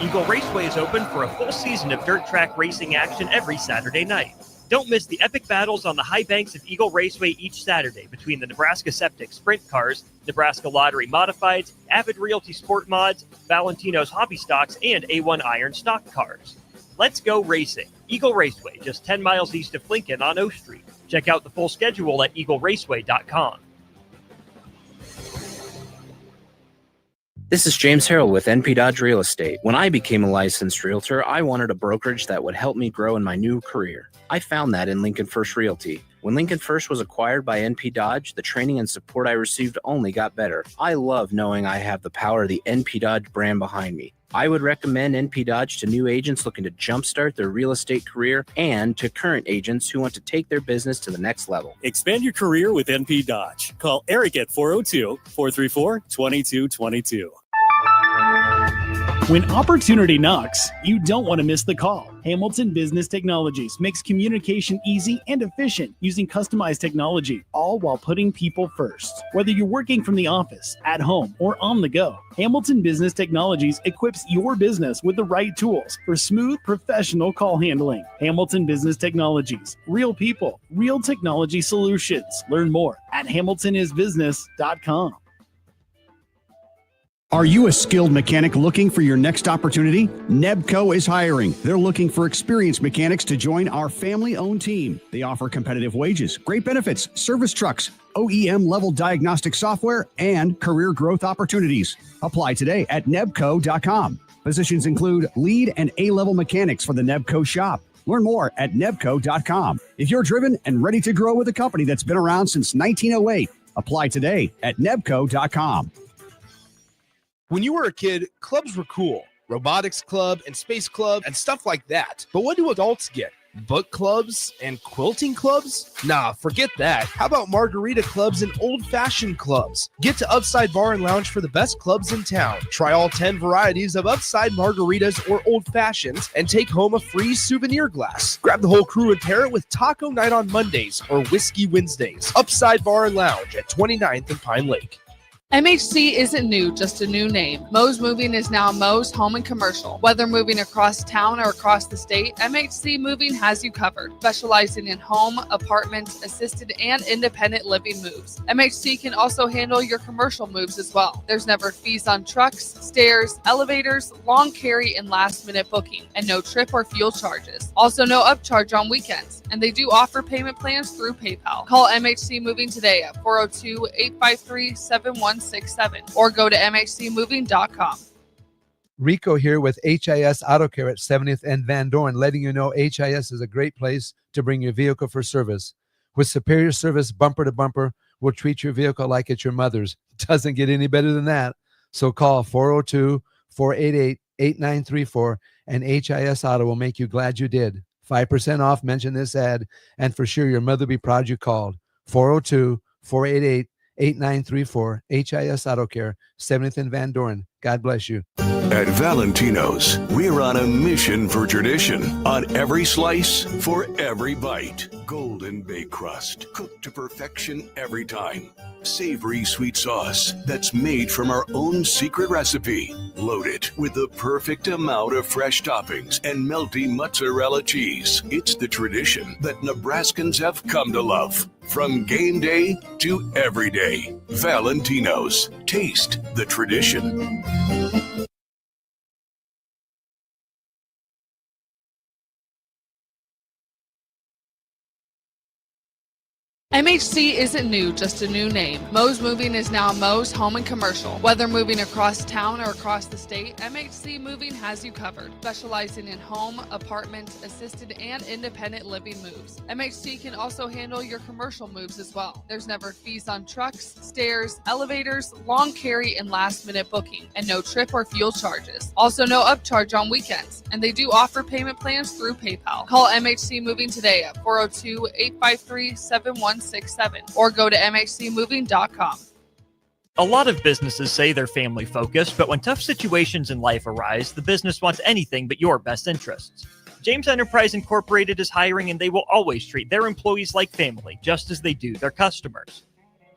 Eagle Raceway is open for a full season of dirt track racing action every Saturday night. Don't miss the epic battles on the high banks of Eagle Raceway each Saturday between the Nebraska Septic Sprint Cars, Nebraska Lottery Modifieds, Avid Realty Sport Mods, Valentino's Hobby Stocks, and A1 Iron Stock Cars. Let's go racing. Eagle Raceway, just 10 miles east of Lincoln on O Street. Check out the full schedule at eagleraceway.com. This is James Harrell with NP Dodge Real Estate. When I became a licensed realtor, I wanted a brokerage that would help me grow in my new career. I found that in Lincoln First Realty. When Lincoln First was acquired by NP Dodge, the training and support I received only got better. I love knowing I have the power of the NP Dodge brand behind me. I would recommend NP Dodge to new agents looking to jumpstart their real estate career and to current agents who want to take their business to the next level. Expand your career with NP Dodge. Call Eric at 402-434-2222. When opportunity knocks, you don't want to miss the call. Hamilton Business Technologies makes communication easy and efficient using customized technology, all while putting people first. Whether you're working from the office, at home, or on the go, Hamilton Business Technologies equips your business with the right tools for smooth, professional call handling. Hamilton Business Technologies. Real people, real technology solutions. Learn more at hamiltonisbusiness.com. Are you a skilled mechanic looking for your next opportunity? Nebco is hiring. They're looking for experienced mechanics to join our family-owned team. They offer competitive wages, great benefits, service trucks, OEM-level diagnostic software, and career growth opportunities. Apply today at nebco.com. Positions include lead and A-level mechanics for the Nebco shop. Learn more at nebco.com. If you're driven and ready to grow with a company that's been around since 1908, apply today at nebco.com. When you were a kid, clubs were cool. Robotics club and space club and stuff like that. But what do adults get? Book clubs and quilting clubs? Nah, forget that. How about margarita clubs and old-fashioned clubs? Get to Upside Bar and Lounge for the best clubs in town. Try all 10 varieties of Upside margaritas or old fashions and take home a free souvenir glass. Grab the whole crew and pair it with Taco Night on Mondays or Whiskey Wednesdays. Upside Bar and Lounge at 29th and Pine Lake. MHC isn't new, just a new name. Mo's Moving is now Mo's Home and Commercial. Whether moving across town or across the state, MHC Moving has you covered. Specializing in home, apartments, assisted, and independent living moves. MHC can also handle your commercial moves as well. There's never fees on trucks, stairs, elevators, long carry, and last-minute booking, and no trip or fuel charges. Also no upcharge on weekends, and they do offer payment plans through PayPal. Call MHC Moving today at 402-853-7167 or go to mhcmoving.com. Rico here with HIS Auto Care at 70th and Van Dorn, letting you know HIS is a great place to bring your vehicle for service. With superior service bumper to bumper, we'll treat your vehicle like it's your mother's. It doesn't get any better than that. So call 402-488-8934 and HIS Auto will make you glad you did. 5% off, mention this ad, and for sure your mother will be proud you called. 402-488-8934, HIS Auto Care, 70th and Van Dorn. God bless you. At Valentino's, we're on a mission for tradition. On every slice, for every bite. Golden baked crust, cooked to perfection every time. Savory sweet sauce that's made from our own secret recipe. Loaded with the perfect amount of fresh toppings and melty mozzarella cheese. It's the tradition that Nebraskans have come to love. From game day to every day. Valentino's. Taste the tradition. MHC isn't new, just a new name. Mo's Moving is now Mo's Home and Commercial. Whether moving across town or across the state, MHC Moving has you covered. Specializing in home, apartments, assisted, and independent living moves. MHC can also handle your commercial moves as well. There's never fees on trucks, stairs, elevators, long carry, and last-minute booking, and no trip or fuel charges. Also no upcharge on weekends, and they do offer payment plans through PayPal. Call MHC Moving today at 402-853-7167 or go to mhcmoving.com. A lot of businesses say they're family focused, but when tough situations in life arise, the business wants anything but your best interests. James Enterprise Incorporated is hiring, and they will always treat their employees like family, just as they do their customers.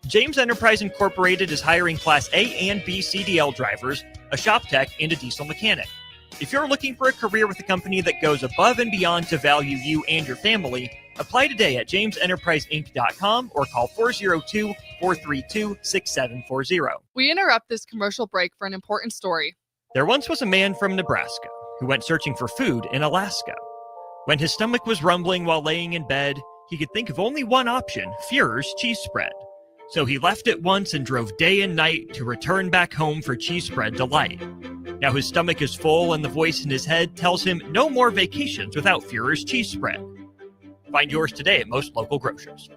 James Enterprise Incorporated is hiring Class A and B CDL drivers, a shop tech, and a diesel mechanic. If you're looking for a career with a company that goes above and beyond to value you and your family, Apply today at jamesenterpriseinc.com or call 402-432-6740. We interrupt this commercial break for an important story. There once was a man from Nebraska who went searching for food in Alaska. When his stomach was rumbling while laying in bed, he could think of only one option, Fuhrer's cheese spread. So he left at once and drove day and night to return back home for cheese spread delight. Now his stomach is full and the voice in his head tells him no more vacations without Fuhrer's cheese spread. Find yours today at most local grocers.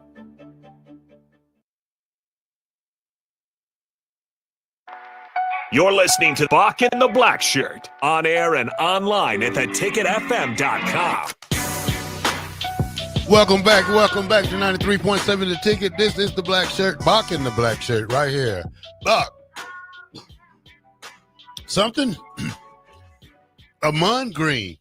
You're listening to Bock and the Blackshirt, on air and online at theticketfm.com. Welcome back to 93.7 The Ticket. This is the Black Shirt, Bock and the Black Shirt right here. Bock. Something? Amon Green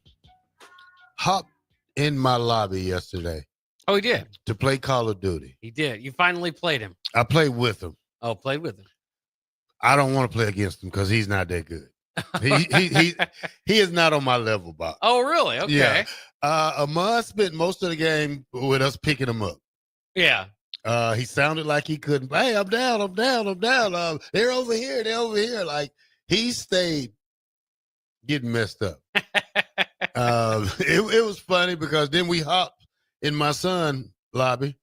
hopped in my lobby yesterday. Oh, he did? To play Call of Duty. He did. You finally played him. I played with him. Oh, played with him. I don't want to play against him because he's not that good. He is not on my level, Bob. Oh, really? Okay. Yeah. Amon spent most of the game with us picking him up. Yeah. He sounded like he couldn't. Hey, I'm down. They're over here. Like he stayed getting messed up. It was funny because then we hopped in my son's lobby.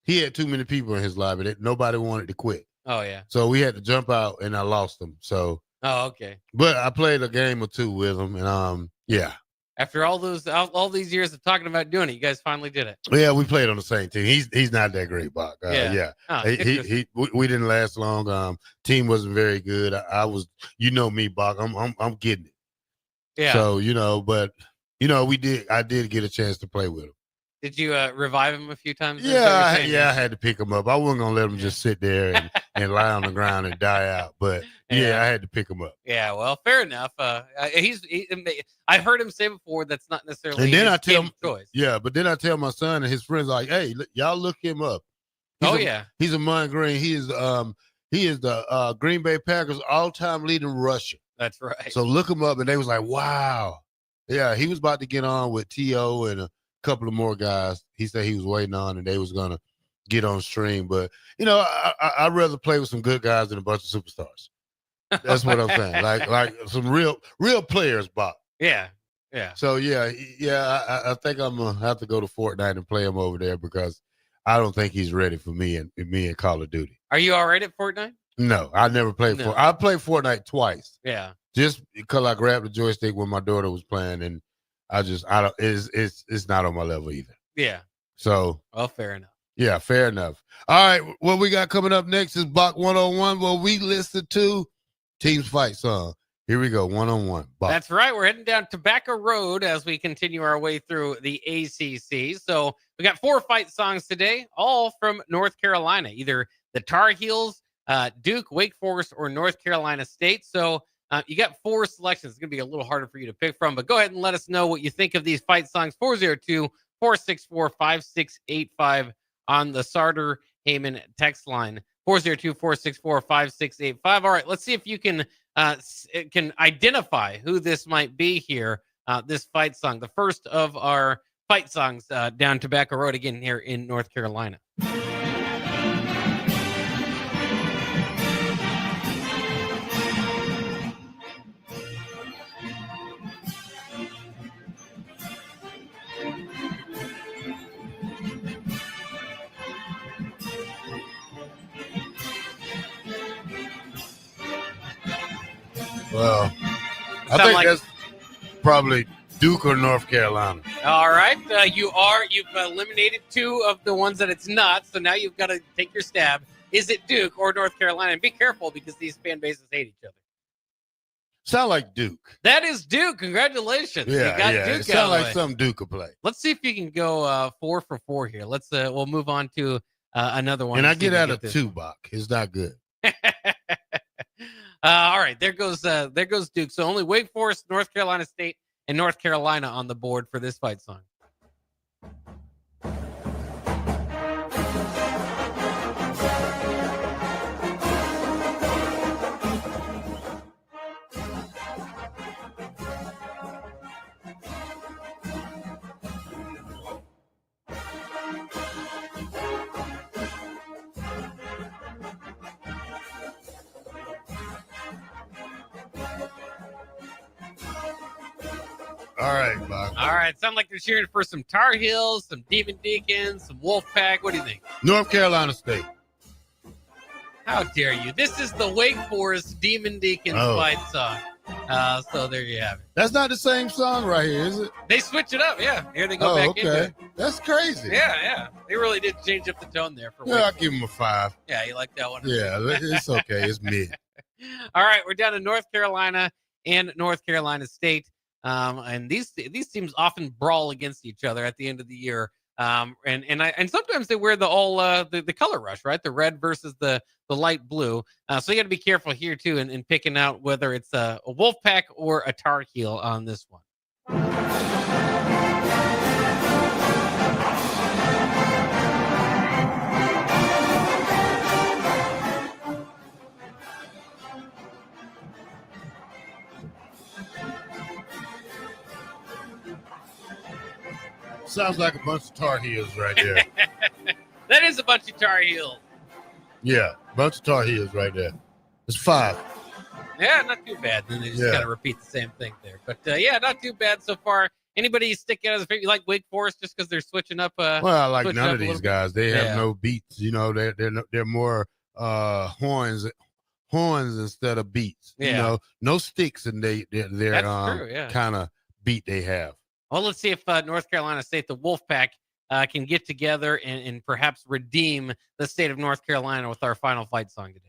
He had too many people in his lobby that nobody wanted to quit. Oh, yeah. So we had to jump out, and I lost him. So. Oh, okay. But I played a game or two with him, and yeah. After all these years of talking about doing it, you guys finally did it. Yeah, we played on the same team. He's not that great, Bach. Yeah. Oh, We didn't last long. Team wasn't very good. I was, me, Bach. I'm getting it. Yeah. So but I did get a chance to play with him. Did you revive him a few times? Yeah, I had to pick him up. I wasn't gonna let him just sit there and lie on the ground and die out. But I had to pick him up. Yeah, well, fair enough. I've heard him say before that's not necessarily. And then his I tell him, choice. Yeah, but then I tell my son and his friends like, hey, y'all look him up. He's Amon Green. He is the Green Bay Packers all-time leading rusher. That's right. So look him up, and they was like, wow. Yeah, he was about to get on with T.O. and a couple of more guys. He said he was waiting on, and they was gonna get on stream. But I'd rather play with some good guys than a bunch of superstars. That's what I'm saying. Like some real players, Bob. Yeah. So I think I'm gonna have to go to Fortnite and play him over there because I don't think he's ready for me and Call of Duty. Are you all right at Fortnite? No, I never played Fortnite. I played Fortnite twice. Yeah. Just because I grabbed the joystick when my daughter was playing, and it's not on my level either. Yeah. So. Well, fair enough. Yeah, fair enough. All right, what we got coming up next is Bock 101, where we listen to Teams Fight song. Here we go, 101. Bock. That's right. We're heading down Tobacco Road as we continue our way through the ACC. So we got 4 fight songs today, all from North Carolina, either the Tar Heels, Duke, Wake Forest, or North Carolina State. So you got 4 selections. It's going to be a little harder for you to pick from, but go ahead and let us know what you think of these fight songs. 402-464-5685 on the Sartor Heyman text line. 402-464-5685. All right, let's see if you can identify who this might be here, this fight song. The first of our fight songs down Tobacco Road again here in North Carolina. Well, I think that's probably Duke or North Carolina. All right. You've eliminated 2 of the ones that it's not. So now you've got to take your stab. Is it Duke or North Carolina? And be careful because these fan bases hate each other. Sound like Duke. That is Duke. Congratulations. Yeah, you got yeah. Duke It sound like something Duke could play. Let's see if you can go 4 for 4 here. We'll move on to another one. And I get out of 2, Bach. It's not good. All right, there goes Duke. So only Wake Forest, North Carolina State, and North Carolina on the board for this fight song. All right, Bob. All right. Sound like they're cheering for some Tar Heels, some Demon Deacons, some Wolfpack. What do you think? North Carolina State. How dare you? This is the Wake Forest Demon Deacons fight song. So there you have it. That's not the same song right here, is it? They switch it up, yeah. Here they go back into it. That's crazy. Yeah. They really did change up the tone there. For Yeah, Wake I'll give them a 5. Yeah, you like that one? Yeah, it's okay. It's mid. All right, we're down to North Carolina and North Carolina State. And these teams often brawl against each other at the end of the year. And sometimes they wear the color rush, right? The red versus the light blue. So you got to be careful here too in picking out whether it's a Wolfpack or a Tar Heel on this one. Sounds like a bunch of Tar Heels right there. That is a bunch of Tar Heels. Yeah, bunch of Tar Heels right there. It's 5. Yeah, not too bad. Then they just kind of repeat the same thing there. But yeah, not too bad so far. Anybody stick out as a favorite? You like Wake Forest just because they're switching up? Well, I like none of these guys. They have no beats. You know, they're more horns instead of beats. Yeah. You know, no sticks in their true, kind of beat they have. Well, let's see if North Carolina State, the Wolfpack, can get together and perhaps redeem the state of North Carolina with our final fight song today.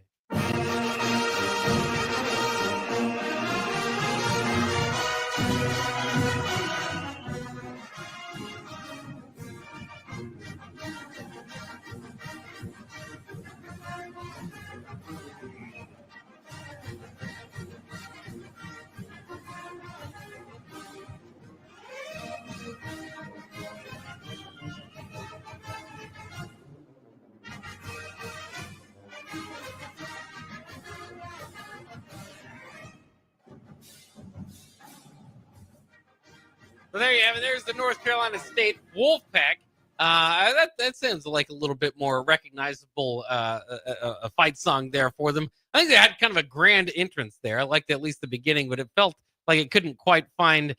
So there you have it. There's the North Carolina State Wolfpack. That sounds like a little bit more recognizable a fight song there for them. I think they had kind of a grand entrance there. I liked at least the beginning, but it felt like it couldn't quite find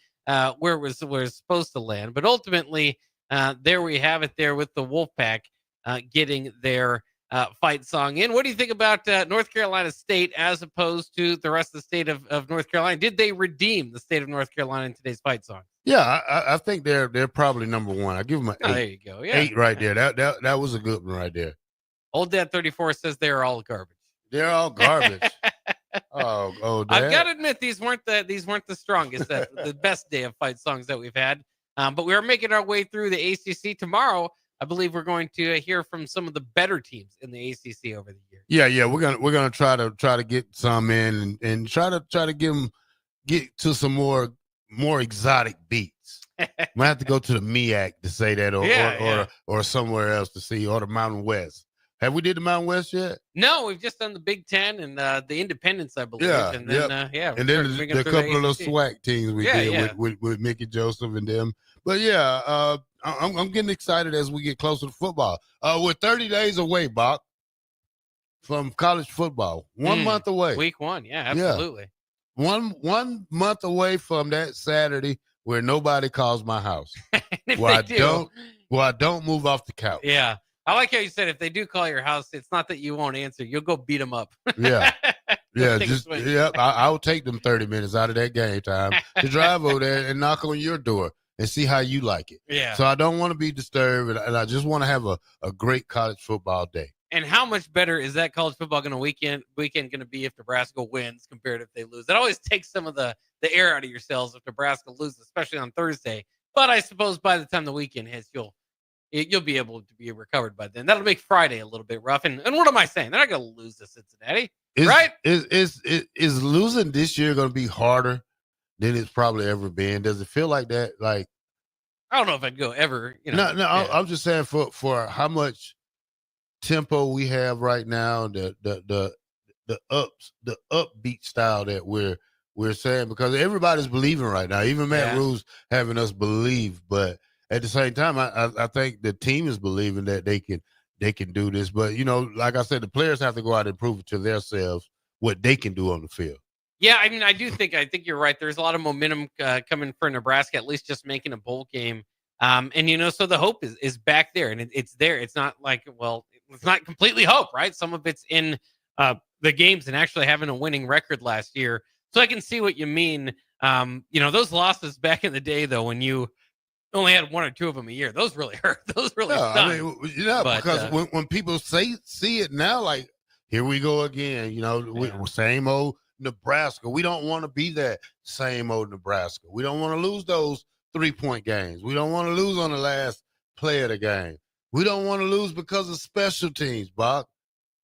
where it was supposed to land. But ultimately, there we have it there with the Wolfpack getting their fight song in. What do you think about North Carolina State as opposed to the rest of the state of North Carolina? Did they redeem the state of North Carolina in today's fight song? Yeah, I think they're probably number 1. I give them an 8. There you go. Yeah. 8 right there. That was a good one right there. Old Dad 34 says they're all garbage. They're all garbage. oh, Dad. I've got to admit these weren't the strongest, the best day of fight songs that we've had. But we are making our way through the ACC tomorrow. I believe we're going to hear from some of the better teams in the ACC over the year. Yeah, we're gonna try to get some in and try to get to some more exotic beats. Might have to go to the MEAC to say that, or somewhere else to see, or the Mountain West. Have we did the Mountain West yet? No, we've just done the Big Ten and the Independents, I believe. Yeah, and then and then the couple of those SWAC teams we did with Mickey Joseph and them. But I'm getting excited as we get closer to football. We're 30 days away, Bock, from college football. 1 month away. Week 1, absolutely. One month away from that Saturday where nobody calls my house. Where I don't move off the couch. Yeah. I like how you said if they do call your house, it's not that you won't answer. You'll go beat them up. Yeah. I'll take them 30 minutes out of that game time to drive over there and knock on your door and see how you like it. Yeah. So I don't want to be disturbed, and I just want to have a great college football day. And how much better is that college football weekend going to be if Nebraska wins compared to if they lose? It always takes some of the air out of yourselves if Nebraska loses, especially on Thursday. But I suppose by the time the weekend hits, you'll be able to be recovered by then. That'll make Friday a little bit rough. And what am I saying? They're not going to lose to Cincinnati, right? Is losing this year going to be harder than it's probably ever been? Does it feel like that? Like, I don't know if I'd go ever. I'm just saying for how much tempo we have right now, the upbeat style that we're saying, because everybody's believing right now. Even Matt Rule's having us believe, but at the same time, I think the team is believing that they can do this. But like I said, the players have to go out and prove it to themselves what they can do on the field. Yeah, I mean, I think you're right. There's a lot of momentum coming for Nebraska, at least just making a bowl game. And so the hope is back there, and it's there. It's not like, well, it's not completely hope, right? Some of it's in the games and actually having a winning record last year. So I can see what you mean. Those losses back in the day, though, when you only had one or two of them a year, those really hurt. Those really stung. I mean, because when people see it now, like, here we go again, same old Nebraska. We don't want to be that same old Nebraska. We don't want to lose those 3-point games. We don't want to lose on the last play of the game. We don't want to lose because of special teams, Bock.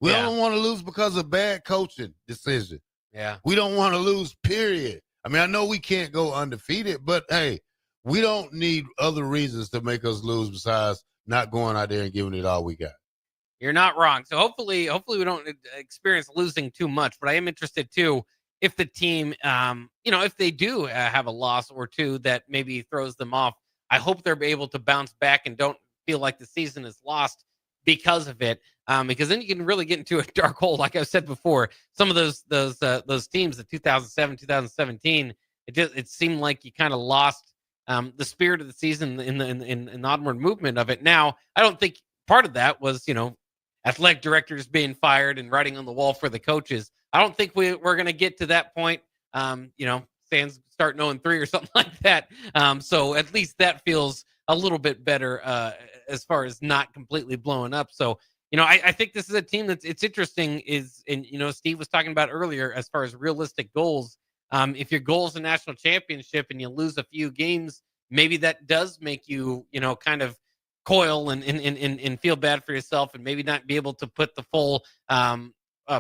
We don't want to lose because of bad coaching decision. Yeah. We don't want to lose, period. I mean, I know we can't go undefeated, but hey, we don't need other reasons to make us lose besides not going out there and giving it all we got. You're not wrong. So hopefully we don't experience losing too much. But I am interested too if the team, if they do have a loss or two that maybe throws them off. I hope they're able to bounce back and don't feel like the season is lost because of it. Because then you can really get into a dark hole. Like I've said before, some of those teams, the 2007, 2017, it seemed like you kind of lost the spirit of the season in the onward movement of it. Now, I don't think part of that was, athletic directors being fired and writing on the wall for the coaches. I don't think we're going to get to that point. Fans start 0-3 or something like that. So at least that feels a little bit better as far as not completely blowing up. So, I think this is a team it's interesting Steve was talking about earlier as far as realistic goals. If your goal is a national championship and you lose a few games, maybe that does make you, kind of coil and feel bad for yourself and maybe not be able to put the full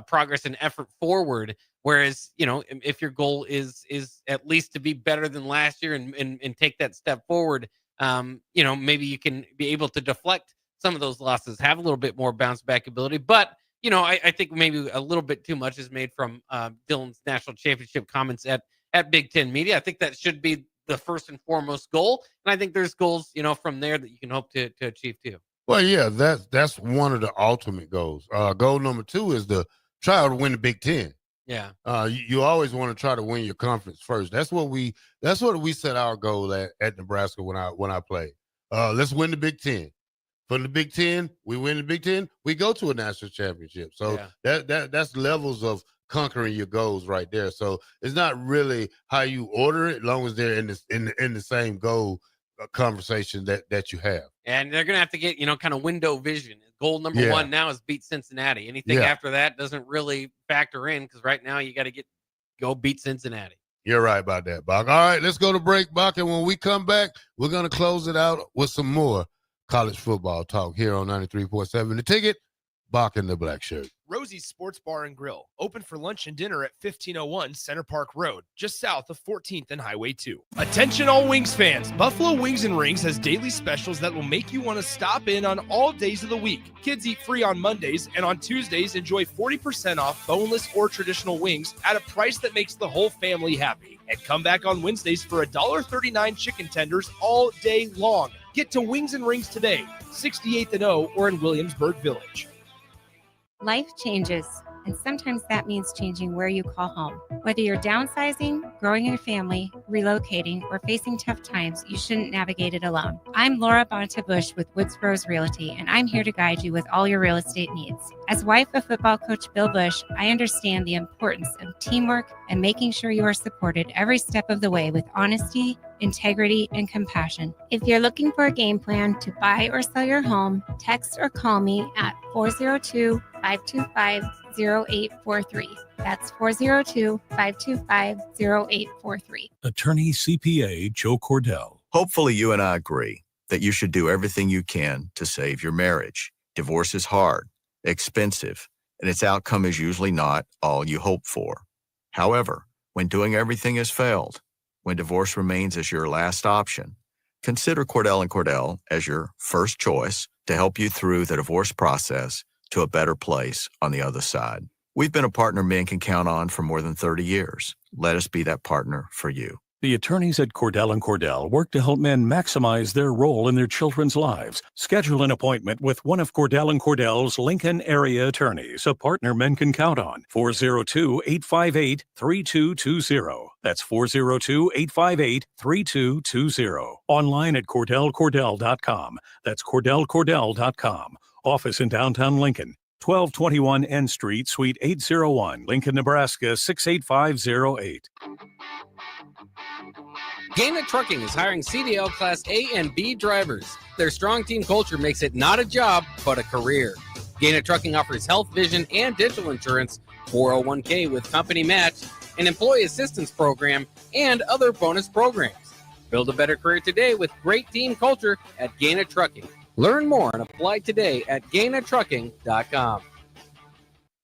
progress and effort forward. Whereas, if your goal is at least to be better than last year and take that step forward, maybe you can be able to deflect some of those losses, have a little bit more bounce back ability. But, I think maybe a little bit too much is made from Dylan's national championship comments at Big Ten Media. I think that should be the first and foremost goal. And I think there's goals, from there that you can hope to achieve too. Well, yeah, that's one of the ultimate goals. Goal number 2 is to try to win the Big Ten. Yeah. You always want to try to win your conference first. That's what we set our goal at Nebraska when I played. Let's win the Big Ten. From the Big Ten, we win the Big Ten, we go to a national championship. So that's levels of conquering your goals right there. So it's not really how you order it, as long as they're in the same goal conversation that you have. And they're gonna have to get kind of window vision. Goal number 1 now is beat Cincinnati. Anything after that doesn't really factor in because right now you got to go beat Cincinnati. You're right about that, Bock. All right, let's go to break, Bock, and when we come back, we're gonna close it out with some more college football talk here on 93.7 The Ticket. Bock in the Black Shirt. Rosie's Sports Bar and Grill, open for lunch and dinner at 1501 Center Park Road, just south of 14th and Highway 2. Attention all Wings fans, Buffalo Wings and Rings has daily specials that will make you want to stop in on all days of the week. Kids eat free on Mondays, and on Tuesdays, enjoy 40% off boneless or traditional wings at a price that makes the whole family happy. And come back on Wednesdays for $1.39 chicken tenders all day long. Get to Wings and Rings today, 68th and O, or in Williamsburg Village. Life changes, and sometimes that means changing where you call home. Whether you're downsizing, growing your family, relocating, or facing tough times, you shouldn't navigate it alone. I'm Laura Bonta-Bush with Woods Rose Realty, and I'm here to guide you with all your real estate needs. As wife of football coach Bill Bush, I understand the importance of teamwork and making sure you are supported every step of the way with honesty, integrity, and compassion. If you're looking for a game plan to buy or sell your home, text or call me at 402-525-0843. That's 402-525-0843. Attorney CPA Joe Cordell. Hopefully you and I agree that you should do everything you can to save your marriage. Divorce is hard, expensive, and its outcome is usually not all you hope for. However, when doing everything has failed, when divorce remains as your last option, consider Cordell & Cordell as your first choice to help you through the divorce process to a better place on the other side. We've been a partner men can count on for more than 30 years. Let us be that partner for you. The attorneys at Cordell & Cordell work to help men maximize their role in their children's lives. Schedule an appointment with one of Cordell & Cordell's Lincoln area attorneys, a partner men can count on. 402-858-3220. That's 402-858-3220. Online at CordellCordell.com. That's CordellCordell.com. Office in downtown Lincoln. 1221 N Street, Suite 801, Lincoln, Nebraska 68508. Gaina Trucking is hiring CDL Class A and B drivers. Their strong team culture makes it not a job, but a career. Gaina Trucking offers health, vision, and dental insurance, 401k with company match, an employee assistance program, and other bonus programs. Build a better career today with great team culture at Gaina Trucking. Learn more and apply today at GainaTrucking.com.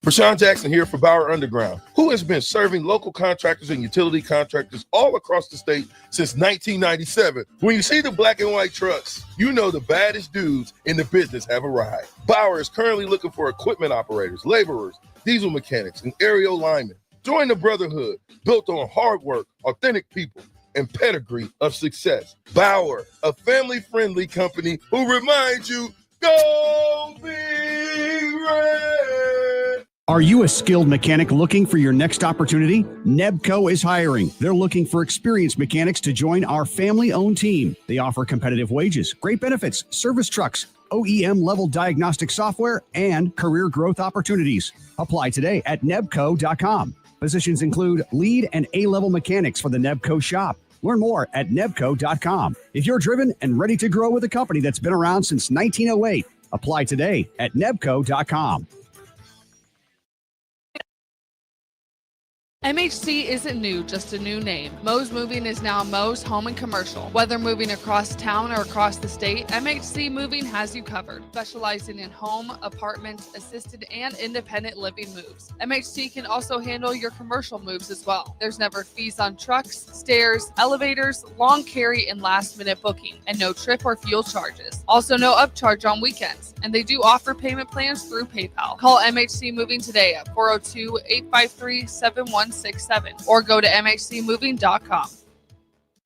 Prashawn Jackson here for Bauer Underground, who has been serving local contractors and utility contractors all across the state since 1997. When you see the black and white trucks, you know the baddest dudes in the business have arrived. Bauer is currently looking for equipment operators, laborers, diesel mechanics, and aerial linemen. Join the brotherhood built on hard work, authentic people, and pedigree of success. Bauer, a family-friendly company who reminds you, go Big Red! Are you a skilled mechanic looking for your next opportunity? Nebco is hiring. They're looking for experienced mechanics to join our family-owned team. They offer competitive wages, great benefits, service trucks, OEM-level diagnostic software, and career growth opportunities. Apply today at nebco.com. Positions include lead and A-level mechanics for the Nebco shop. Learn more at nebco.com. If you're driven and ready to grow with a company that's been around since 1908, apply today at nebco.com. MHC isn't new, just a new name. Mo's Moving is now Mo's Home and Commercial. Whether moving across town or across the state, MHC Moving has you covered. Specializing in home, apartment, assisted, and independent living moves. MHC can also handle your commercial moves as well. There's never fees on trucks, stairs, elevators, long carry, and last-minute booking, and no trip or fuel charges. Also no upcharge on weekends, and they do offer payment plans through PayPal. Call MHC Moving today at 402-853-7167 or go to mhcmoving.com.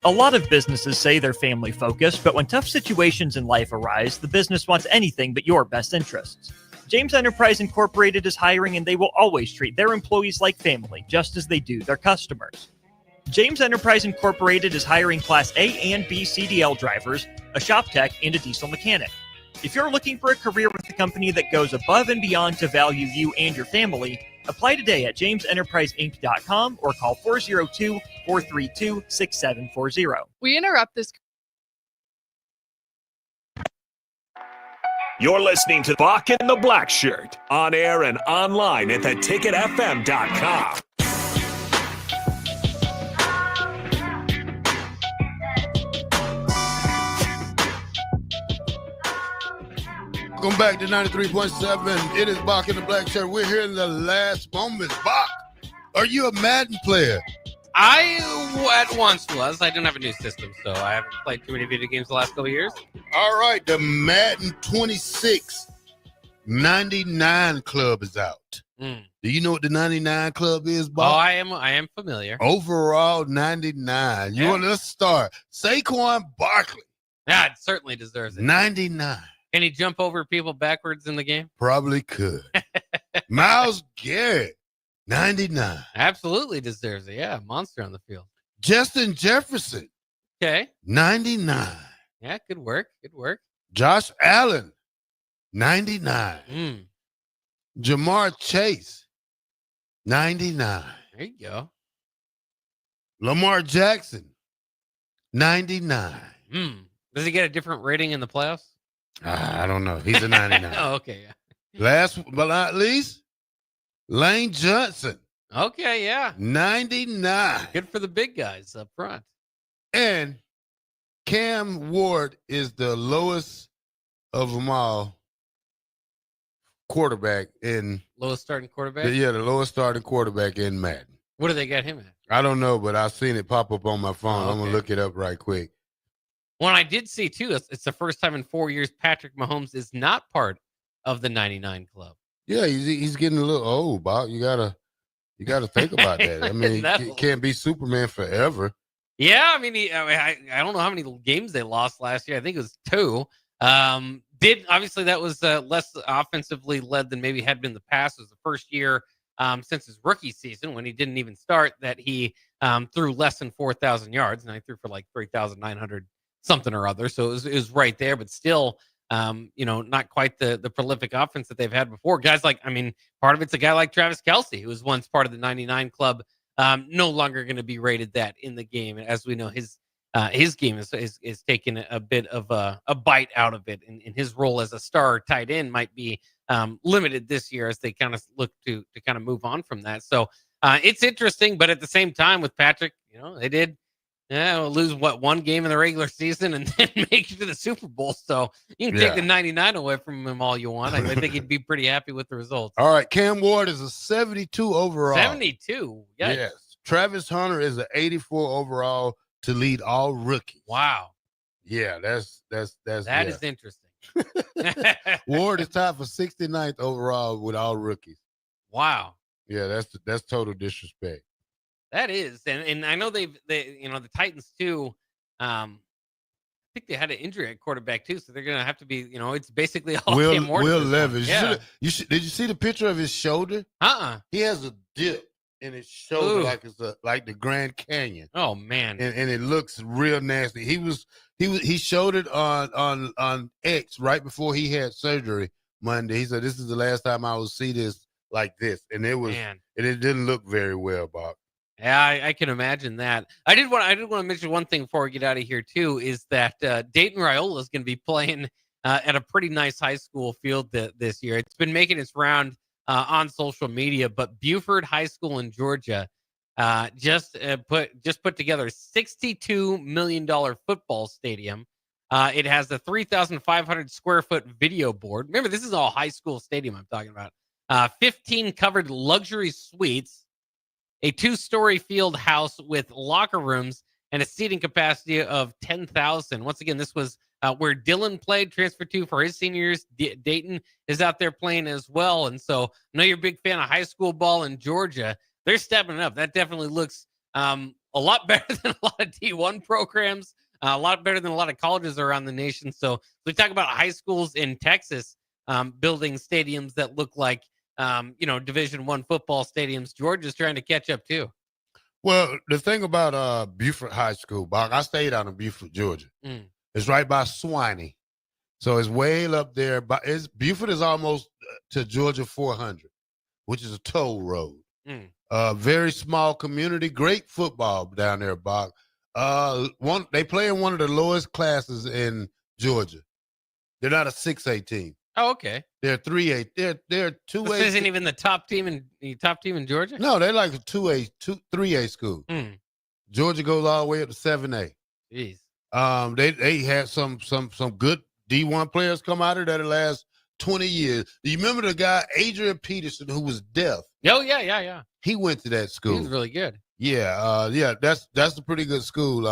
A lot of businesses say they're family focused, but when tough situations in life arise, the business wants anything but your best interests. James Enterprise Incorporated is hiring, and they will always treat their employees like family, just as they do their customers. James Enterprise Incorporated is hiring Class A and B CDL drivers, a shop tech, and a diesel mechanic. If you're looking for a career with a company that goes above and beyond to value you and your family, apply today at jamesenterpriseinc.com or call 402-432-6740. We interrupt this. You're listening to Bock the Blackshirt on air and online at theticketfm.com. Welcome back to 93.7. It is Bock the Blackshirt. We're here in the last moments. Bock, are you a Madden player? I at once was. I don't have a new system, so I haven't played too many video games the last couple of years. All right, the Madden 26 99 Club is out. Do you know what the 99 Club is, Bock? Oh, I am familiar. Overall 99. Let's start. Saquon Barkley. Yeah, it certainly deserves it. 99. Can he jump over people backwards in the game? Probably could. Myles Garrett, 99. Absolutely deserves it. Yeah, monster on the field. Justin Jefferson. Okay. 99. Yeah, good work. Good work. Josh Allen, 99. Jamar Chase, 99. There you go. Lamar Jackson, 99. Does he get a different rating in the playoffs? I don't know. He's a 99. Oh, okay. Yeah. Last but not least, Lane Johnson. Okay, yeah. 99. Good for the big guys up front. And Cam Ward is the lowest of them all quarterback in. Lowest starting quarterback? Yeah, the lowest starting quarterback in Madden. What do they get him at? I don't know, but I've seen it pop up on my phone. Okay. I'm going to look it up right quick. One I did see, too, it's the first time in 4 years Patrick Mahomes is not part of the 99 Club. Yeah, he's getting a little old, Bob. You gotta think about that. I mean, you can't be Superman forever. Yeah, I mean, I don't know how many games they lost last year. I think it was 2. Obviously that was less offensively led than maybe had been the past. It was the first year since his rookie season when he didn't even start that he threw less than 4,000 yards, and I threw for like 3,900 something or other. So it was right there, but still, not quite the prolific offense that they've had before. Guys like, part of it's a guy like Travis Kelce, who was once part of the 99 club, no longer going to be rated that in the game. And as we know, his game is taking a bit of a bite out of it, and his role as a star tight end might be limited this year as they kind of look to kind of move on from that. So it's interesting, but at the same time with Patrick, they did lose one game in the regular season and then make it to the Super Bowl. So you can take the 99 away from him all you want. I think he'd be pretty happy with the results. All right, Cam Ward is a 72 overall. 72. Yikes. Yes. Travis Hunter is an 84 overall to lead all rookies. Wow. Yeah, that is interesting. Ward is tied for 69th overall with all rookies. Wow. Yeah, that's total disrespect. That is, and I know the Titans too. I think they had an injury at quarterback too, so they're gonna have to be. It's basically all Cam Ward. Will Levis. Yeah. Did you see the picture of his shoulder? He has a dip in his shoulder. Ooh. Like it's like the Grand Canyon. Oh man. And it looks real nasty. He showed it on X right before he had surgery Monday. He said, "This is the last time I will see this like this," and it didn't look very well, Bob. Yeah, I can imagine that. I did want to mention one thing before we get out of here too, is that Dayton Raiola is going to be playing at a pretty nice high school field this year. It's been making its round on social media, but Buford High School in Georgia just put together a $62 million football stadium. It has a 3,500 square foot video board. Remember, this is all high school stadium I'm talking about. 15 covered luxury suites, a 2-story field house with locker rooms, and a seating capacity of 10,000. Once again, this was where Dylan played, transferred to for his senior years. Dayton is out there playing as well. And so I know you're a big fan of high school ball in Georgia. They're stepping it up. That definitely looks a lot better than a lot of D1 programs, a lot better than a lot of colleges around the nation. So we talk about high schools in Texas building stadiums that look like Division I football stadiums. Georgia's trying to catch up too. Well, the thing about Buford High School, Bob, I stayed out in Buford, Georgia. It's right by Swanee. So it's way up there. But Buford is almost to Georgia 400, which is a toll road. Very small community, great football down there, Bob. They play in one of the lowest classes in Georgia. They're not a 6A team. Oh, okay. They're 3A. They're 2A. This isn't even the top team in Georgia? No, they're like a 3A school. Georgia goes all the way up to 7A. Jeez. They had some good D1 players come out of there the last 20 years. Do you remember the guy Adrian Peterson who was deaf? Oh yeah. He went to that school. He was really good. Yeah, that's a pretty good school.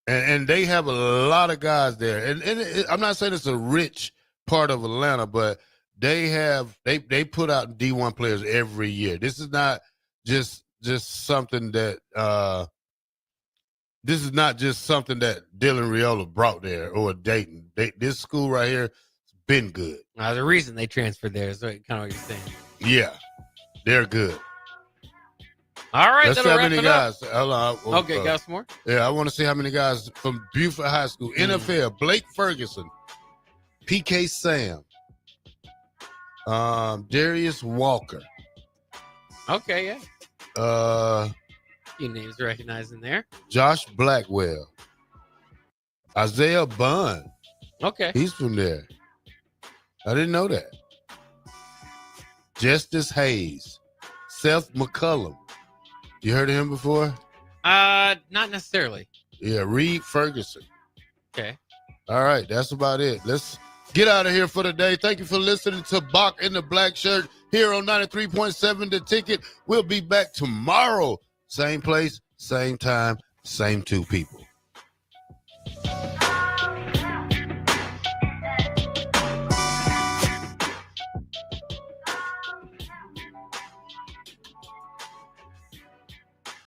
And they have a lot of guys there. And I'm not saying it's a rich part of Atlanta, but they put out D1 players every year. This is not just something that Dylan Raiola brought there or Dayton. This school right here has been good. The reason they transferred there is kind of what you're saying. Yeah, they're good. All right, let's see how many guys. Okay, got some more? Yeah, I want to see how many guys from Buford High School. NFL, Blake Ferguson, PK Sam, Darius Walker. Okay, yeah. Few names recognized in there. Josh Blackwell. Isaiah Bunn. Okay. He's from there. I didn't know that. Justice Hayes. Seth McCullum. You heard of him before? Not necessarily. Yeah, Reed Ferguson. Okay. All right, that's about it. Let's get out of here for the day. Thank you for listening to Bock in the Black Shirt here on 93.7 The Ticket. We'll be back tomorrow. Same place, same time, same two people.